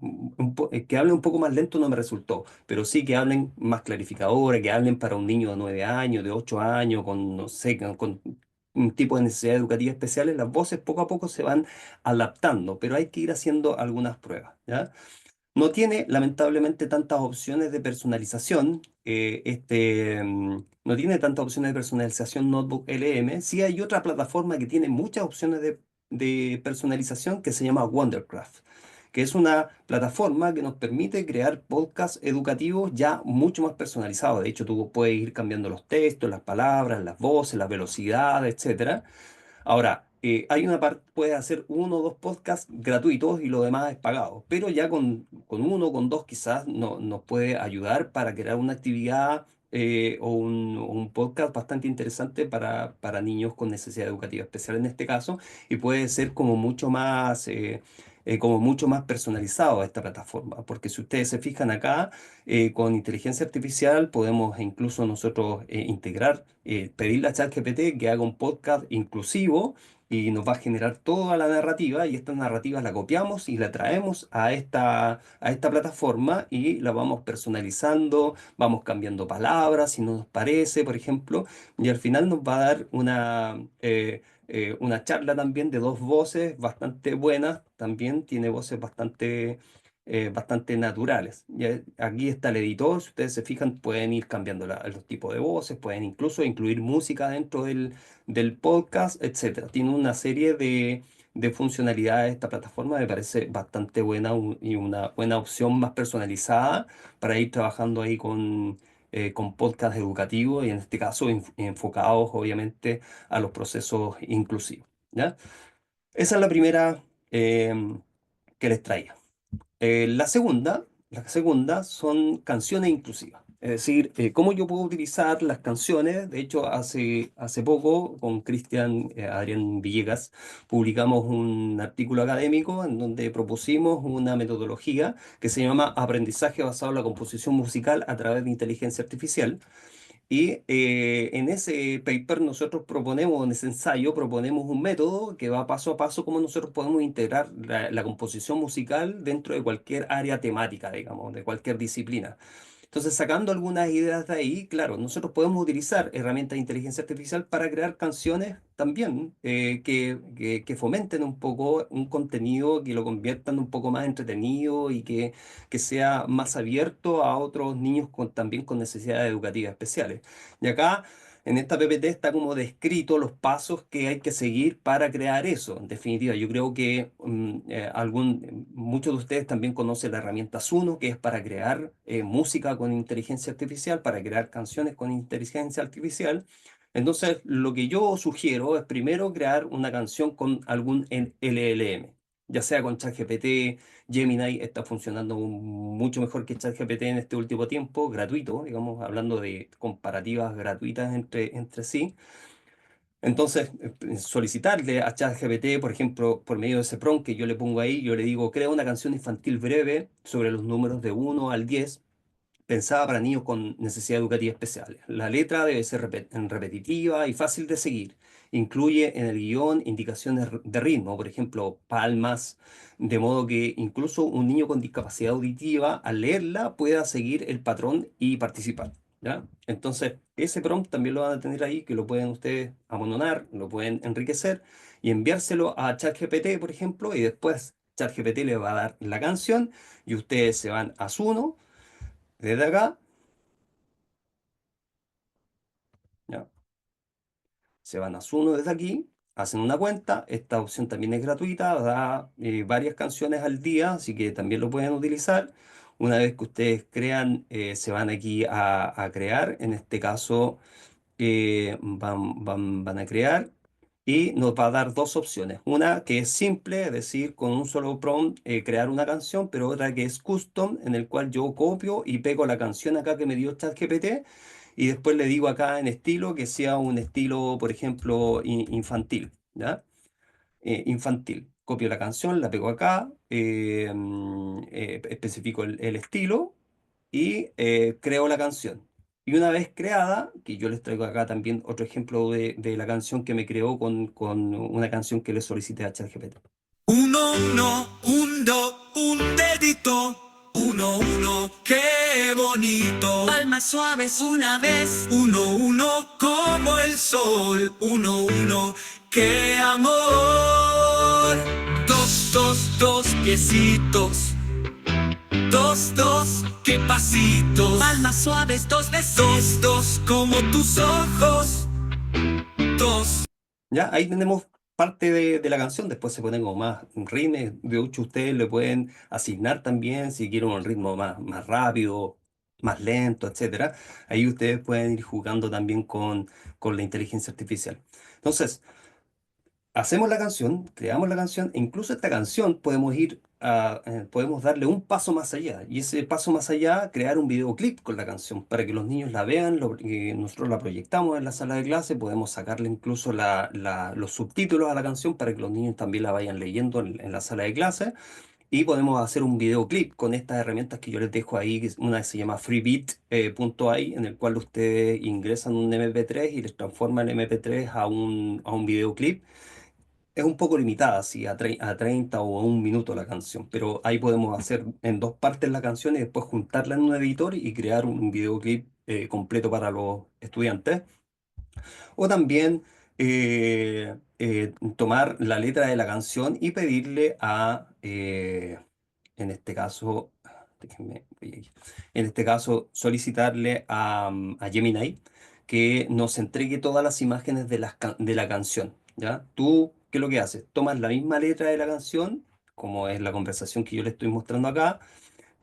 que hablen un poco más lento no me resultó, pero sí que hablen más clarificadora, que hablen para un niño de 9 años, de 8 años, con, no sé, con un tipo de necesidades educativas especiales, las voces poco a poco se van adaptando, pero hay que ir haciendo algunas pruebas, ¿ya? No tiene, lamentablemente, tantas opciones de personalización. No tiene tantas opciones de personalización Notebook LM. Sí hay otra plataforma que tiene muchas opciones de personalización que se llama Wondercraft, que es una plataforma que nos permite crear podcasts educativos ya mucho más personalizados. De hecho, tú puedes ir cambiando los textos, las palabras, las voces, la velocidad, etcétera. Ahora, hay una parte, puedes hacer 1 o 2 podcasts gratuitos y lo demás es pagado, pero ya con 1 o con 2 quizás nos puede ayudar para crear una actividad o un podcast bastante interesante para niños con necesidad educativa especial en este caso, y puede ser como mucho más personalizado esta plataforma, porque si ustedes se fijan acá, con inteligencia artificial podemos incluso nosotros integrar, pedirle a ChatGPT que haga un podcast inclusivo y nos va a generar toda la narrativa, y esta narrativa la copiamos y la traemos a esta plataforma y la vamos personalizando, vamos cambiando palabras si no nos parece, por ejemplo, y al final nos va a dar una charla también de 2 voces bastante buenas, también tiene voces bastante naturales. Aquí está el editor, si ustedes se fijan, pueden ir cambiando los tipos de voces, pueden incluso incluir música dentro del podcast, etcétera. Tiene una serie de funcionalidades esta plataforma, me parece bastante buena y una buena opción más personalizada para ir trabajando ahí con podcast educativos y en este caso enfocados obviamente a los procesos inclusivos, ¿ya? Esa es la primera que les traía. La segunda son canciones inclusivas. Es decir, cómo yo puedo utilizar las canciones. De hecho, hace poco con Cristian Adrián Villegas publicamos un artículo académico en donde propusimos una metodología que se llama aprendizaje basado en la composición musical a través de inteligencia artificial. Y en ese paper nosotros proponemos, en ese ensayo, proponemos un método que va paso a paso cómo nosotros podemos integrar la composición musical dentro de cualquier área temática, digamos, de cualquier disciplina. Entonces, sacando algunas ideas de ahí, claro, nosotros podemos utilizar herramientas de inteligencia artificial para crear canciones también que fomenten un poco un contenido, que lo conviertan un poco más entretenido y que sea más abierto a otros niños también con necesidades educativas especiales. Y acá, en esta PPT está como descrito los pasos que hay que seguir para crear eso. En definitiva, yo creo que muchos de ustedes también conocen la herramienta Suno, que es para crear música con inteligencia artificial, para crear canciones con inteligencia artificial. Entonces, lo que yo sugiero es primero crear una canción con algún LLM. ya sea con ChatGPT. Gemini está funcionando mucho mejor que ChatGPT en este último tiempo, gratuito, digamos, hablando de comparativas gratuitas entre sí. Entonces, solicitarle a ChatGPT, por ejemplo, por medio de ese prompt que yo le pongo ahí, yo le digo, crea una canción infantil breve sobre los números de 1 al 10, pensada para niños con necesidades educativas especiales. La letra debe ser repetitiva y fácil de seguir. Incluye en el guión indicaciones de ritmo, por ejemplo, palmas, de modo que incluso un niño con discapacidad auditiva, al leerla, pueda seguir el patrón y participar. ¿Ya? Entonces, ese prompt también lo van a tener ahí, que lo pueden ustedes amononar, lo pueden enriquecer y enviárselo a ChatGPT, por ejemplo, y después ChatGPT le va a dar la canción y ustedes se van a Suno desde acá, ¿ya? Se van a Suno desde aquí, hacen una cuenta. Esta opción también es gratuita, da varias canciones al día, así que también lo pueden utilizar. Una vez que ustedes crean, se van aquí a crear. En este caso, van a crear y nos va a dar dos opciones. Una que es simple, es decir, con un solo prompt crear una canción, pero otra que es custom, en el cual yo copio y pego la canción acá que me dio ChatGPT y después le digo acá en estilo que sea un estilo, por ejemplo, infantil, ¿ya? Infantil. Copio la canción, la pego acá, especifico el estilo y creo la canción. Y una vez creada, que yo les traigo acá también otro ejemplo de la canción que me creó con una canción que le solicité a ChatGPT. Uno, uno, un, do, un dedito. Uno, uno, qué bonito. Palmas suaves una vez. Uno, uno, como el sol. Uno, uno, qué amor. Dos, dos, dos piecitos. Dos, dos, qué pasitos. Palmas suaves, dos besos. Dos, dos, como tus ojos. Dos. ¿Ya? Ahí tenemos parte de la canción, después se ponen como más ritmos, de hecho ustedes le pueden asignar también si quieren un ritmo más rápido, más lento, etcétera. Ahí ustedes pueden ir jugando también con la inteligencia artificial. Entonces, hacemos la canción, creamos la canción, e incluso esta canción podemos darle un paso más allá. Y ese paso más allá, crear un videoclip con la canción para que los niños la vean, nosotros la proyectamos en la sala de clase, podemos sacarle incluso los subtítulos a la canción para que los niños también la vayan leyendo en la sala de clase. Y podemos hacer un videoclip con estas herramientas que yo les dejo ahí, una se llama freebeat.ai, en el cual ustedes ingresan un MP3 y les transforma el MP3 a un videoclip. Es un poco limitada, sí, a 30 o a 1 minuto la canción, pero ahí podemos hacer en dos partes la canción y después juntarla en un editor y crear un videoclip completo para los estudiantes. O también tomar la letra de la canción y pedirle en este caso, voy aquí. En este caso, solicitarle a Gemini que nos entregue todas las imágenes de la canción, ¿ya? Tú, ¿qué es lo que haces? Tomas la misma letra de la canción, como es la conversación que yo le estoy mostrando acá,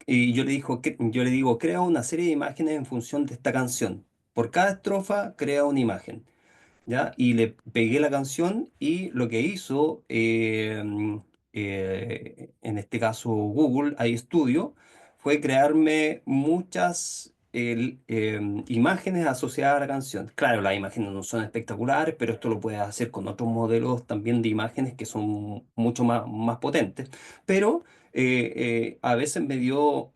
y yo le digo, crea una serie de imágenes en función de esta canción. Por cada estrofa, crea una imagen. ¿Ya? Y le pegué la canción y lo que hizo, en este caso Google iStudio, fue crearme muchas imágenes asociadas a la canción. Claro, las imágenes no son espectaculares, pero esto lo puedes hacer con otros modelos también de imágenes que son mucho más potentes. Pero a veces me dio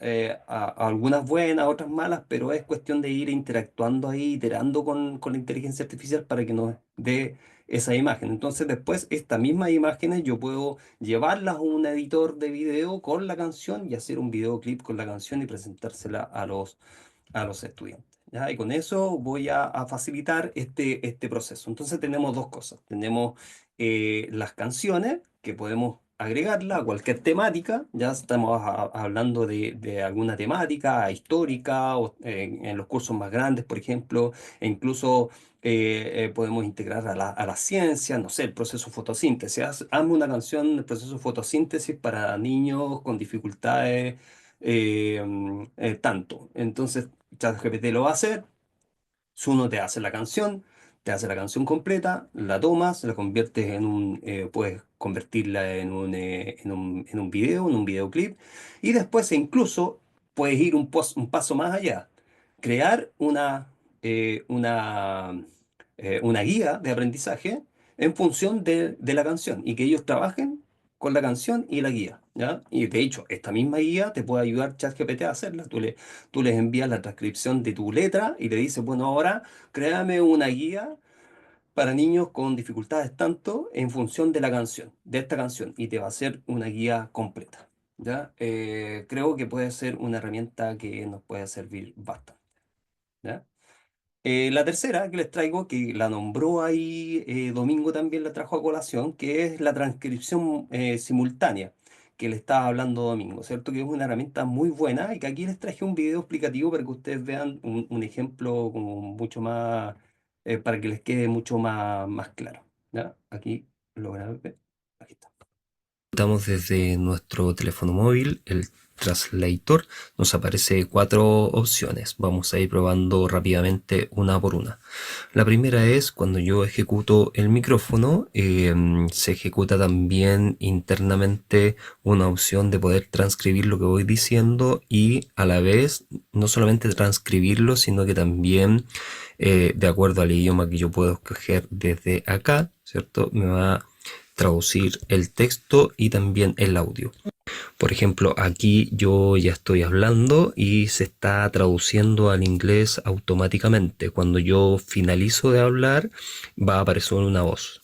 a algunas buenas, otras malas, pero es cuestión de ir interactuando ahí, iterando con la inteligencia artificial para que nos dé esa imagen. Entonces después estas mismas imágenes yo puedo llevarlas a un editor de video con la canción y hacer un videoclip con la canción y presentársela a los estudiantes. ¿Ya? Y con eso voy a facilitar este proceso. Entonces tenemos dos cosas. Tenemos las canciones que podemos agregarla a cualquier temática. Ya estamos hablando de alguna temática histórica o en los cursos más grandes, por ejemplo, e incluso podemos integrar a la ciencia, no sé, el proceso fotosíntesis. Hazme una canción del proceso fotosíntesis para niños con dificultades tanto. Entonces, ChatGPT lo va a hacer, Suno te hace la canción, te hace la canción completa, la tomas, la conviertes puedes convertirla en un video, en un videoclip, y después incluso puedes ir un paso más allá, crear una guía de aprendizaje en función de la canción y que ellos trabajen con la canción y la guía, ¿ya? Y de hecho, esta misma guía te puede ayudar ChatGPT a hacerla. Tú les envías la transcripción de tu letra y le dices, bueno, ahora créame una guía para niños con dificultades tanto en función de la canción, de esta canción, y te va a hacer una guía completa, ¿ya? Creo que puede ser una herramienta que nos puede servir bastante, ¿ya? La tercera que les traigo, que la nombró ahí Domingo también la trajo a colación, que es la transcripción simultánea, que le estaba hablando Domingo, ¿cierto? Que es una herramienta muy buena y que aquí les traje un video explicativo para que ustedes vean un ejemplo como mucho más, para que les quede mucho más claro, ¿ya? Aquí lo van ver. Aquí está. Estamos desde nuestro teléfono móvil, el Translator, nos aparece 4 opciones. Vamos a ir probando rápidamente una por una. La primera es cuando yo ejecuto el micrófono, se ejecuta también internamente una opción de poder transcribir lo que voy diciendo y a la vez no solamente transcribirlo, sino que también de acuerdo al idioma que yo puedo escoger desde acá, ¿cierto? Me va a traducir el texto y también el audio. Por ejemplo, aquí yo ya estoy hablando y se está traduciendo al inglés automáticamente. Cuando yo finalizo de hablar, va a aparecer una voz.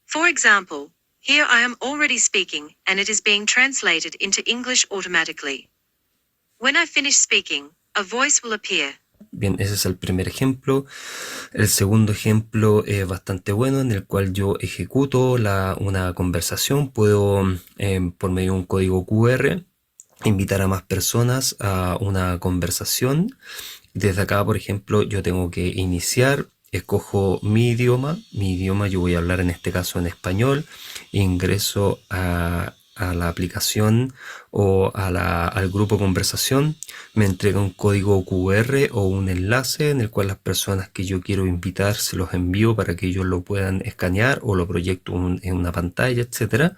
For example, here I am already speaking and it is being translated into English automatically. When I finish speaking, a voice will appear. Bien, ese es el primer ejemplo. El segundo ejemplo es bastante bueno, en el cual yo ejecuto una conversación. Puedo, por medio de un código QR, invitar a más personas a una conversación. Desde acá, por ejemplo, yo tengo que iniciar, escojo mi idioma yo voy a hablar en este caso en español, ingreso a la aplicación o al grupo conversación, me entrega un código QR o un enlace en el cual las personas que yo quiero invitar se los envío para que ellos lo puedan escanear o lo proyecto en una pantalla, etcétera.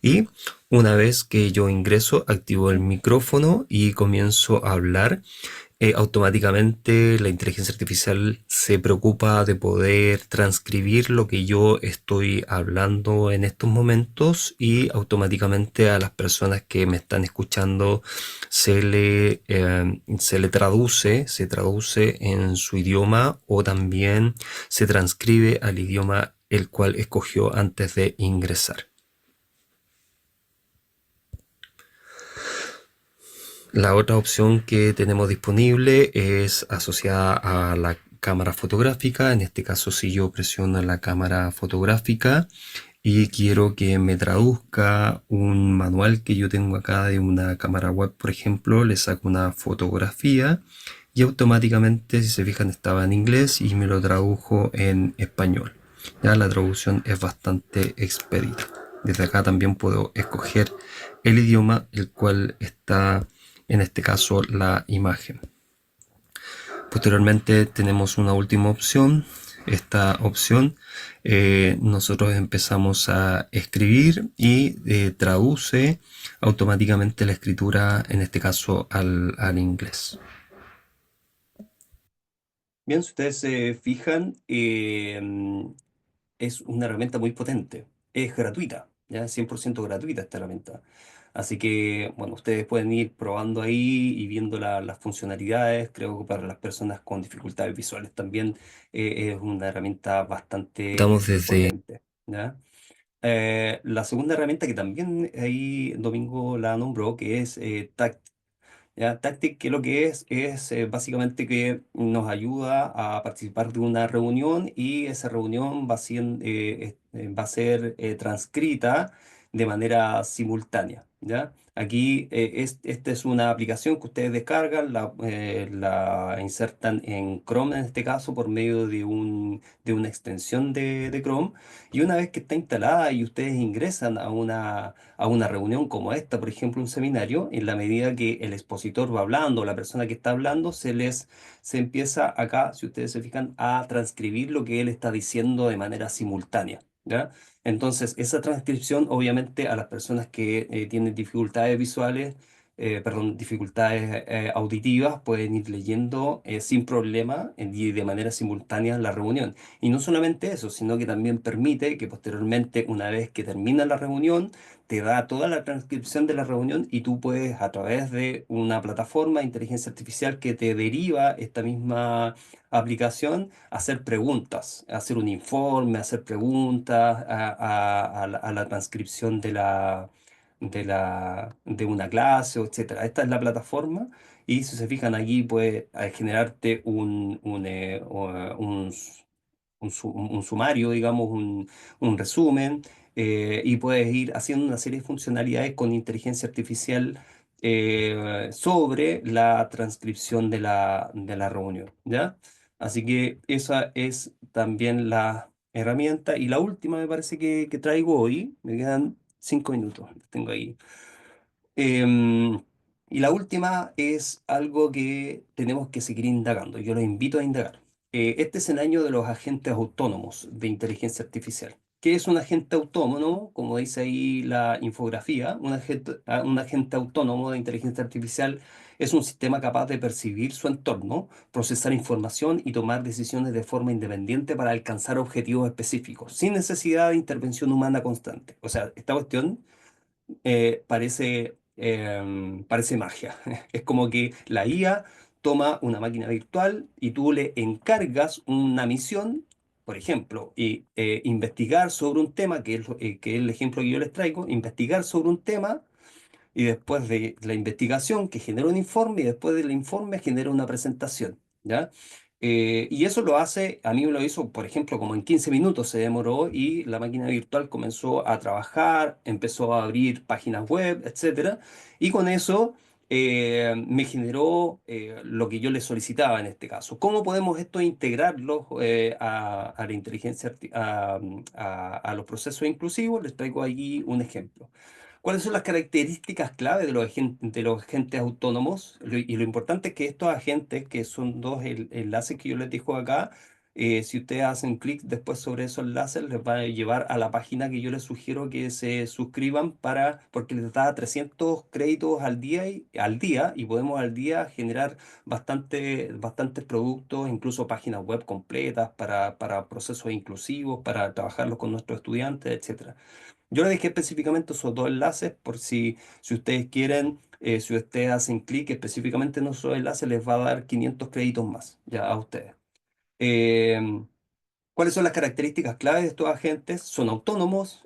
Y una vez que yo ingreso, activo el micrófono y comienzo a hablar. Automáticamente la inteligencia artificial se preocupa de poder transcribir lo que yo estoy hablando en estos momentos y automáticamente a las personas que me están escuchando se le traduce en su idioma o también se transcribe al idioma el cual escogió antes de ingresar. La otra opción que tenemos disponible es asociada a la cámara fotográfica. En este caso, si yo presiono la cámara fotográfica y quiero que me traduzca un manual que yo tengo acá de una cámara web, por ejemplo, le saco una fotografía y automáticamente, si se fijan, estaba en inglés y me lo tradujo en español. Ya la traducción es bastante expedita. Desde acá también puedo escoger el idioma el cual está, en este caso, la imagen. Posteriormente tenemos una última opción. Esta opción nosotros empezamos a escribir y traduce automáticamente la escritura, en este caso, al inglés. Bien, si ustedes se fijan, es una herramienta muy potente. Es gratuita, ya 100% gratuita esta herramienta. Así que, bueno, ustedes pueden ir probando ahí y viendo las funcionalidades. Creo que para las personas con dificultades visuales también es una herramienta bastante potente, ¿ya? La segunda herramienta que también ahí Domingo la nombró, que es Tactic. ¿Ya? Tactic, que lo que es básicamente que nos ayuda a participar de una reunión y esa reunión va a ser transcrita de manera simultánea, ¿ya? Aquí esta es una aplicación que ustedes descargan, la insertan en Chrome en este caso por medio de una extensión de Chrome. Y una vez que está instalada y ustedes ingresan a una reunión como esta, por ejemplo, un seminario, en la medida que el expositor va hablando, la persona que está hablando, se empieza acá, si ustedes se fijan, a transcribir lo que él está diciendo de manera simultánea. ¿Ya? Entonces, esa transcripción, obviamente, a las personas que tienen dificultades visuales, perdón, dificultades auditivas, pueden ir leyendo sin problema y de manera simultánea la reunión. Y no solamente eso, sino que también permite que posteriormente, una vez que termina la reunión, te da toda la transcripción de la reunión y tú puedes, a través de una plataforma de inteligencia artificial que te deriva esta misma aplicación, hacer preguntas, hacer un informe, hacer preguntas a la transcripción de una clase, etcétera. Esta es la plataforma y si se fijan allí puede generarte un sumario, digamos, un resumen, y puedes ir haciendo una serie de funcionalidades con inteligencia artificial sobre la transcripción de la reunión, ¿ya? Así que esa es también la herramienta. Y la última me parece que traigo hoy, me quedan 5 minutos, tengo ahí. Em, y la última es algo que tenemos que seguir indagando. Yo los invito a indagar. Este es el año de los agentes autónomos de inteligencia artificial. ¿Qué es un agente autónomo? Como dice ahí la infografía, un agente autónomo de inteligencia artificial es un sistema capaz de percibir su entorno, procesar información y tomar decisiones de forma independiente para alcanzar objetivos específicos, sin necesidad de intervención humana constante. O sea, esta cuestión parece magia. Es como que la IA toma una máquina virtual y tú le encargas una misión, por ejemplo, y investigar sobre un tema, que es el ejemplo que yo les traigo, investigar sobre un tema y después de la investigación que genera un informe y después del informe genera una presentación, ¿ya? Y eso lo hace, a mí me lo hizo, por ejemplo, como en 15 minutos se demoró y la máquina virtual comenzó a trabajar, empezó a abrir páginas web, etcétera, y con eso me generó lo que yo le solicitaba en este caso. ¿Cómo podemos esto integrarlo a la inteligencia, a los procesos inclusivos? Les traigo aquí un ejemplo. ¿Cuáles son las características clave de los agentes autónomos? Y lo importante es que estos agentes, que son dos enlaces que yo les dejo acá, si ustedes hacen clic después sobre esos enlaces, les va a llevar a la página que yo les sugiero que se suscriban porque les da 300 créditos al día y podemos al día generar bastantes productos, incluso páginas web completas para procesos inclusivos, para trabajarlos con nuestros estudiantes, etcétera. Yo le dejé específicamente esos dos enlaces por si ustedes quieren, si ustedes hacen clic específicamente en esos enlaces, les va a dar 500 créditos más ya a ustedes. Em, ¿Cuáles son las características claves de estos agentes? Son autónomos,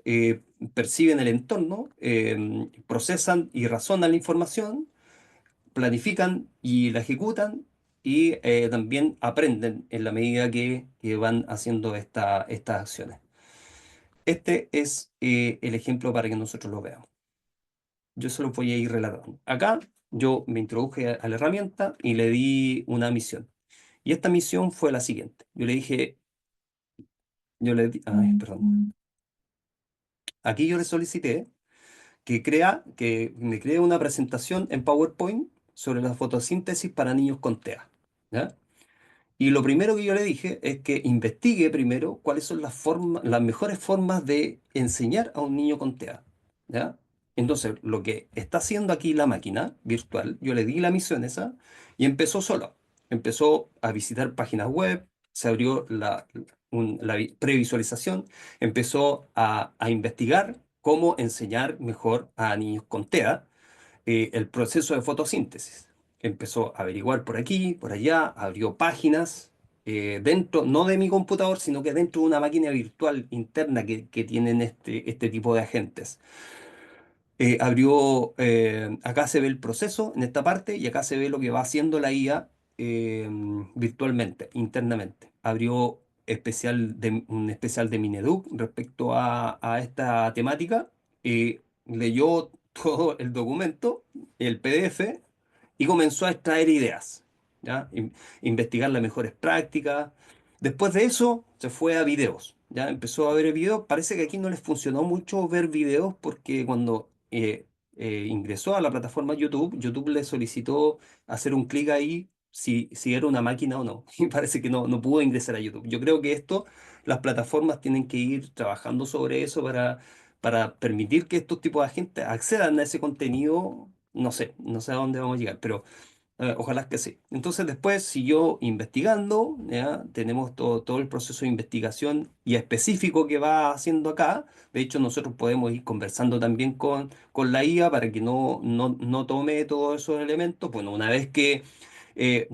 perciben el entorno, procesan y razonan la información, planifican y la ejecutan y también aprenden en la medida que van haciendo estas acciones. Este es el ejemplo para que nosotros lo veamos. Yo se lo voy a ir relatando. Acá yo me introduje a la herramienta y le di una misión. Y esta misión fue la siguiente. Yo le dije, ay, perdón. Aquí yo le solicité que me cree una presentación en PowerPoint sobre la fotosíntesis para niños con TEA. ¿Ya? Y lo primero que yo le dije es que investigue primero cuáles son las mejores formas de enseñar a un niño con TEA, ¿ya? Entonces, lo que está haciendo aquí la máquina virtual, yo le di la misión esa y empezó solo. Empezó a visitar páginas web, se abrió la previsualización, empezó a investigar cómo enseñar mejor a niños con TEA el proceso de fotosíntesis. Empezó a averiguar por aquí, por allá, abrió páginas dentro, no de mi computador, sino que dentro de una máquina virtual interna que tienen este tipo de agentes. Acá se ve el proceso en esta parte y acá se ve lo que va haciendo la IA virtualmente, internamente. Abrió un especial de Mineduc respecto a esta temática. Leyó todo el documento, el PDF, y comenzó a extraer ideas, ¿ya? Investigar las mejores prácticas. Después de eso, se fue a videos, ¿ya? Empezó a ver videos. Parece que aquí no les funcionó mucho ver videos porque cuando ingresó a la plataforma YouTube, YouTube le solicitó hacer un clic ahí si era una máquina o no. Y parece que no pudo ingresar a YouTube. Yo creo que esto, las plataformas tienen que ir trabajando sobre eso para permitir que estos tipos de gente accedan a ese contenido. No sé a dónde vamos a llegar, pero ojalá que sí. Entonces después siguió investigando, ¿ya? Tenemos todo el proceso de investigación y específico que va haciendo acá. De hecho, nosotros podemos ir conversando también con la IA para que no tome todos esos elementos. Bueno, una vez que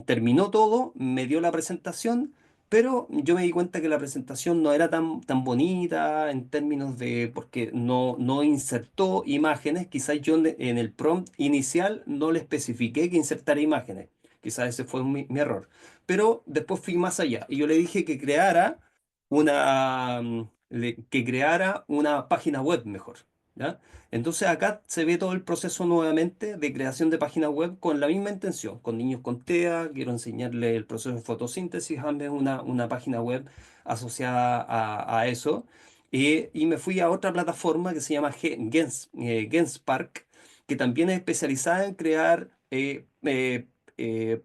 terminó todo, me dio la presentación, pero yo me di cuenta que la presentación no era tan bonita en términos de, porque no insertó imágenes, quizás yo en el prompt inicial no le especifiqué que insertara imágenes, quizás ese fue mi error, pero después fui más allá y yo le dije que que creara una página web mejor. ¿Ya? Entonces acá se ve todo el proceso nuevamente de creación de páginas web con la misma intención, con niños con TEA, quiero enseñarle el proceso de fotosíntesis, hazme una página web asociada a eso. Y me fui a otra plataforma que se llama Genspark, que también es especializada en crear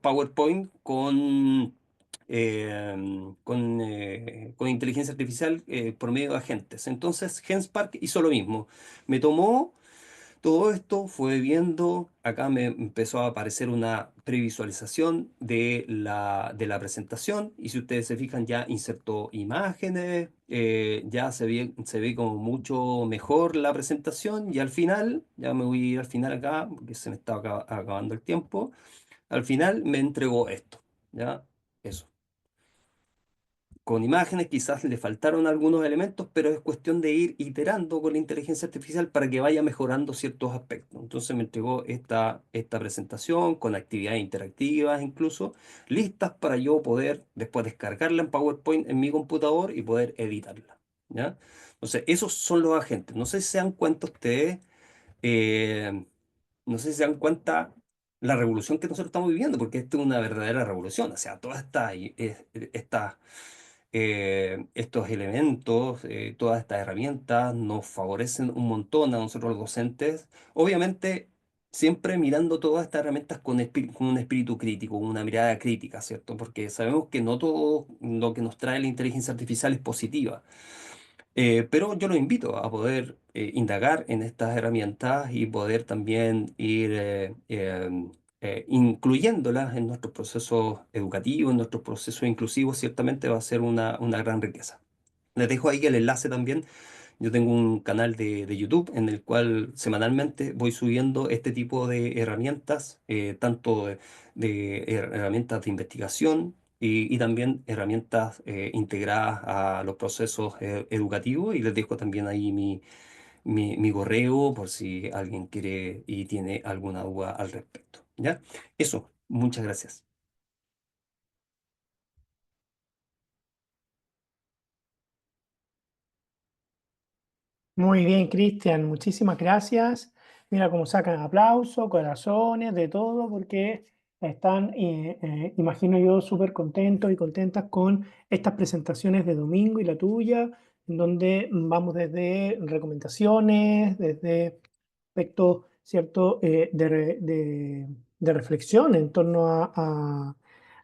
PowerPoint con inteligencia artificial por medio de agentes. Entonces, Genspark hizo lo mismo. Me tomó todo esto, fue viendo, acá me empezó a aparecer una previsualización de la presentación y si ustedes se fijan ya insertó imágenes, ya se ve como mucho mejor la presentación y al final, ya me voy a ir al final acá porque se me está acabando el tiempo, al final me entregó esto, ¿ya? Eso con imágenes, quizás le faltaron algunos elementos, pero es cuestión de ir iterando con la inteligencia artificial para que vaya mejorando ciertos aspectos. Entonces me entregó esta presentación con actividades interactivas incluso, listas para yo poder después descargarla en PowerPoint en mi computador y poder editarla. ¿Ya? Entonces, esos son los agentes. No sé si se dan cuenta ustedes, eh, no sé si se dan cuenta la revolución que nosotros estamos viviendo, porque esto es una verdadera revolución. O sea, estos elementos, todas estas herramientas nos favorecen un montón a nosotros los docentes. Obviamente, siempre mirando todas estas herramientas con un espíritu crítico, con una mirada crítica, ¿cierto? Porque sabemos que no todo lo que nos trae la inteligencia artificial es positiva. Pero yo los invito a poder indagar en estas herramientas y poder también ir incluyéndolas en nuestros procesos educativos, en nuestros procesos inclusivos, ciertamente va a ser una gran riqueza. Les dejo ahí el enlace también. Yo tengo un canal de YouTube en el cual semanalmente voy subiendo este tipo de herramientas, tanto de herramientas de investigación y también herramientas integradas a los procesos educativos. Y les dejo también ahí mi correo por si alguien quiere y tiene alguna duda al respecto. ¿Ya? Eso, muchas gracias. Muy bien, Cristian, muchísimas gracias. Mira cómo sacan aplausos, corazones, de todo, porque están, imagino yo, súper contentos y contentas con estas presentaciones de domingo y la tuya, en donde vamos desde recomendaciones, desde aspectos, ¿cierto?, de reflexión en torno a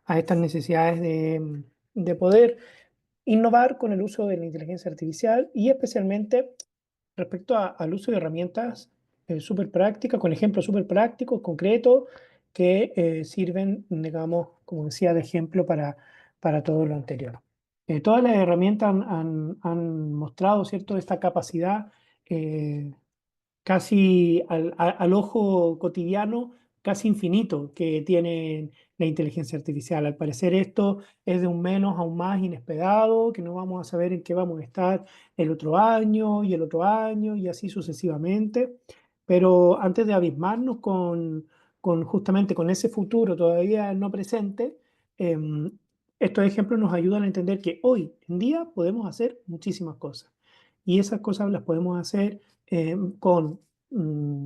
estas necesidades de poder innovar con el uso de la inteligencia artificial y especialmente respecto al uso de herramientas súper prácticas, con ejemplos súper prácticos, concretos, que sirven, digamos, como decía, de ejemplo para todo lo anterior. Todas las herramientas han mostrado, ¿cierto?, esta capacidad eh, casi al ojo cotidiano, casi infinito que tiene la inteligencia artificial. Al parecer esto es de un menos a un más inesperado, que no vamos a saber en qué vamos a estar el otro año y el otro año y así sucesivamente. Pero antes de abismarnos con justamente con ese futuro todavía no presente, estos ejemplos nos ayudan a entender que hoy en día podemos hacer muchísimas cosas. Y esas cosas las podemos hacer con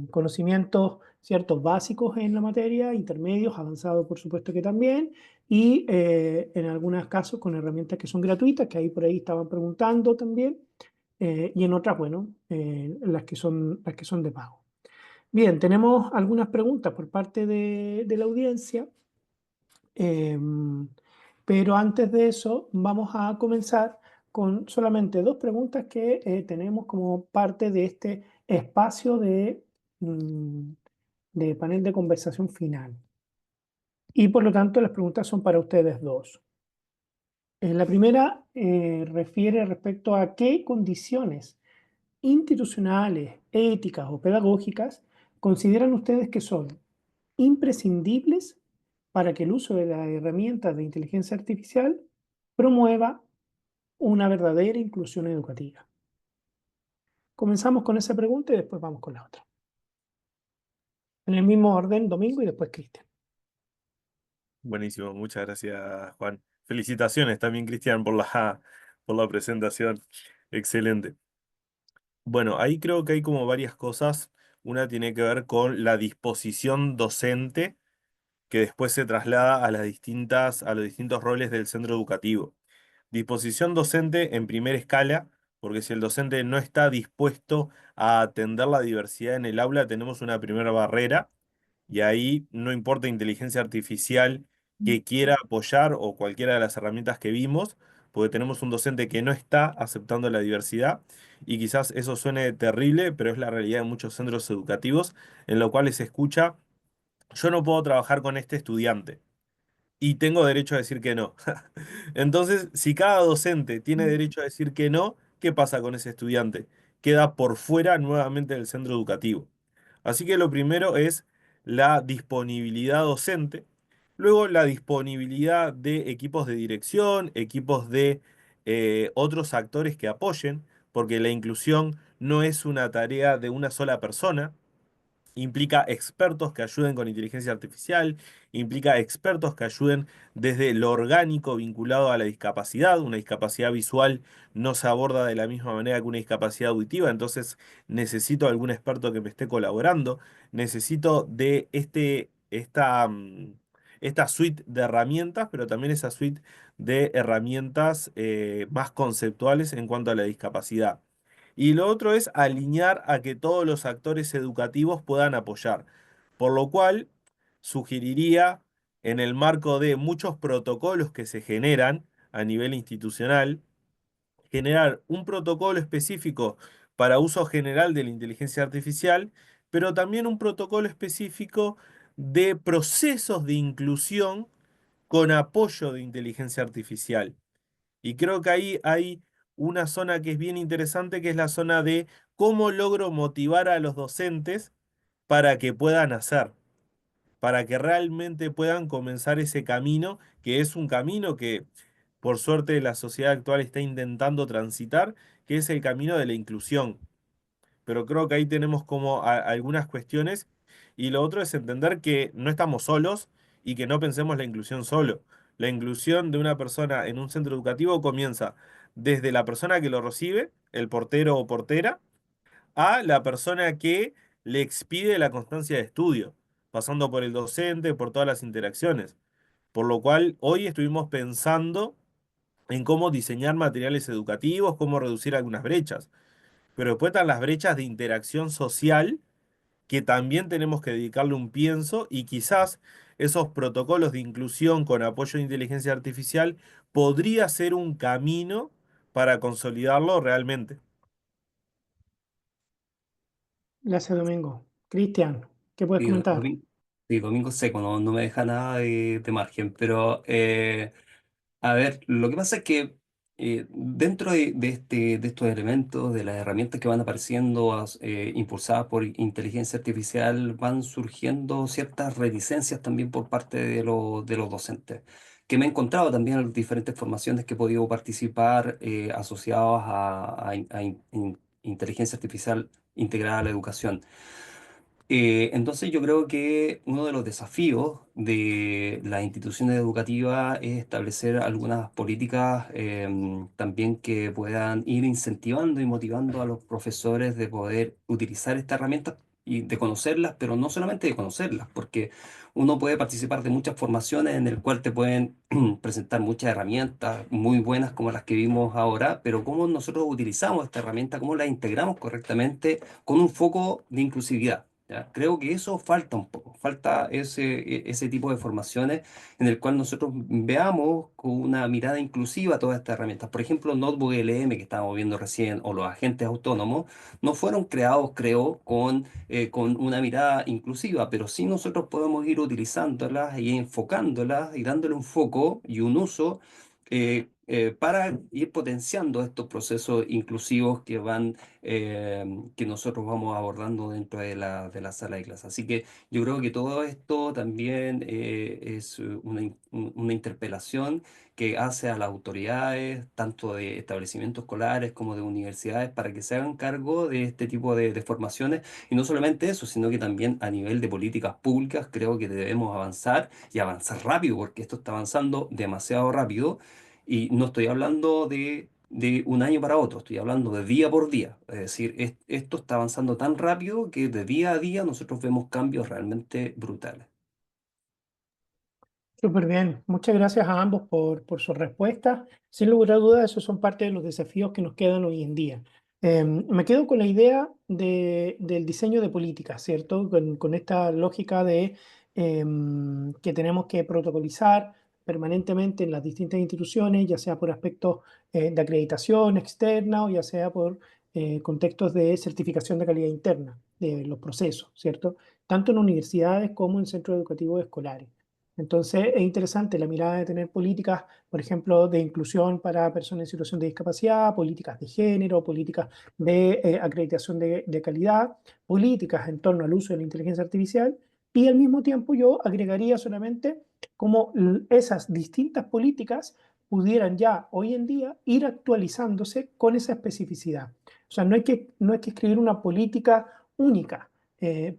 conocimientos, ciertos básicos en la materia, intermedios, avanzados por supuesto que también, y en algunos casos con herramientas que son gratuitas, que ahí por ahí estaban preguntando también, y en otras, bueno, las que son de pago. Bien, tenemos algunas preguntas por parte de la audiencia, pero antes de eso vamos a comenzar con solamente dos preguntas que tenemos como parte de este espacio de panel de conversación final. Y por lo tanto las preguntas son para ustedes dos. La primera refiere respecto a qué condiciones institucionales, éticas o pedagógicas consideran ustedes que son imprescindibles para que el uso de las herramientas de inteligencia artificial promueva una verdadera inclusión educativa. Comenzamos con esa pregunta y después vamos con la otra. En el mismo orden, Domingo y después Cristian. Buenísimo, muchas gracias, Juan. Felicitaciones también, Cristian, por la presentación. Excelente. Bueno, ahí creo que hay como varias cosas. Una tiene que ver con la disposición docente que después se traslada a los distintos roles del centro educativo. Disposición docente en primera escala, porque si el docente no está dispuesto a atender la diversidad en el aula, tenemos una primera barrera, y ahí no importa inteligencia artificial que quiera apoyar o cualquiera de las herramientas que vimos, porque tenemos un docente que no está aceptando la diversidad, y quizás eso suene terrible, pero es la realidad de muchos centros educativos, en lo cual se escucha: yo no puedo trabajar con este estudiante y tengo derecho a decir que no. Entonces, si cada docente tiene derecho a decir que no, ¿qué pasa con ese estudiante? Queda por fuera nuevamente del centro educativo. Así que lo primero es la disponibilidad docente, luego la disponibilidad de equipos de dirección, equipos de otros actores que apoyen, porque la inclusión no es una tarea de una sola persona. Implica expertos que ayuden con inteligencia artificial, implica expertos que ayuden desde lo orgánico vinculado a la discapacidad. Una discapacidad visual no se aborda de la misma manera que una discapacidad auditiva, entonces necesito algún experto que me esté colaborando. Necesito de esta suite de herramientas, pero también esa suite de herramientas más conceptuales en cuanto a la discapacidad. Y lo otro es alinear a que todos los actores educativos puedan apoyar. Por lo cual, sugeriría, en el marco de muchos protocolos que se generan a nivel institucional, generar un protocolo específico para uso general de la inteligencia artificial, pero también un protocolo específico de procesos de inclusión con apoyo de inteligencia artificial. Y creo que ahí hay una zona que es bien interesante, que es la zona de cómo logro motivar a los docentes para que puedan hacer, para que realmente puedan comenzar ese camino, que es un camino que por suerte la sociedad actual está intentando transitar, que es el camino de la inclusión. Pero creo que ahí tenemos como algunas cuestiones, y lo otro es entender que no estamos solos y que no pensemos la inclusión solo. La inclusión de una persona en un centro educativo comienza desde la persona que lo recibe, el portero o portera, a la persona que le expide la constancia de estudio, pasando por el docente, por todas las interacciones. Por lo cual, hoy estuvimos pensando en cómo diseñar materiales educativos, cómo reducir algunas brechas. Pero después están las brechas de interacción social, que también tenemos que dedicarle un pienso, y quizás esos protocolos de inclusión con apoyo de inteligencia artificial podría ser un camino para consolidarlo realmente. Gracias, Domingo. Cristian, ¿qué puedes Sí, comentar? domingo seco, no me deja nada de margen, pero a ver, lo que pasa es que dentro de estos elementos, de las herramientas que van apareciendo impulsadas por inteligencia artificial, van surgiendo ciertas reticencias también por parte de los docentes, que me he encontrado también en las diferentes formaciones que he podido participar asociadas a inteligencia artificial integrada a la educación. Entonces yo creo que uno de los desafíos de las instituciones educativas es establecer algunas políticas también que puedan ir incentivando y motivando a los profesores de poder utilizar esta herramienta y de conocerlas, pero no solamente de conocerlas, porque uno puede participar de muchas formaciones en el cual te pueden presentar muchas herramientas muy buenas como las que vimos ahora, pero cómo nosotros utilizamos esta herramienta, cómo la integramos correctamente con un foco de inclusividad. ¿Ya? Creo que eso falta un poco, falta ese tipo de formaciones en el cual nosotros veamos con una mirada inclusiva todas estas herramientas. Por ejemplo, Notebook LM que estábamos viendo recién, o los agentes autónomos, no fueron creados, creo, con una mirada inclusiva, pero sí nosotros podemos ir utilizándolas y enfocándolas y dándole un foco y un uso para ir potenciando estos procesos inclusivos que nosotros vamos abordando dentro de la sala de clase. Así que yo creo que todo esto también es una interpelación que hace a las autoridades, tanto de establecimientos escolares como de universidades, para que se hagan cargo de este tipo de formaciones. Y no solamente eso, sino que también a nivel de políticas públicas creo que debemos avanzar y avanzar rápido, porque esto está avanzando demasiado rápido. Y no estoy hablando de un año para otro, estoy hablando de día por día. Es decir, esto está avanzando tan rápido que de día a día nosotros vemos cambios realmente brutales. Súper bien, muchas gracias a ambos por sus respuestas. Sin lugar a dudas, esos son parte de los desafíos que nos quedan hoy en día. Me quedo con la idea del diseño de políticas, ¿cierto? Con esta lógica de que tenemos que protocolizar permanentemente en las distintas instituciones, ya sea por aspectos de acreditación externa o ya sea por contextos de certificación de calidad interna de los procesos, ¿cierto? Tanto en universidades como en centros educativos escolares. Entonces, es interesante la mirada de tener políticas, por ejemplo, de inclusión para personas en situación de discapacidad, políticas de género, políticas de acreditación de calidad, políticas en torno al uso de la inteligencia artificial, y al mismo tiempo yo agregaría solamente cómo esas distintas políticas pudieran ya hoy en día ir actualizándose con esa especificidad. O sea, no hay que escribir una política única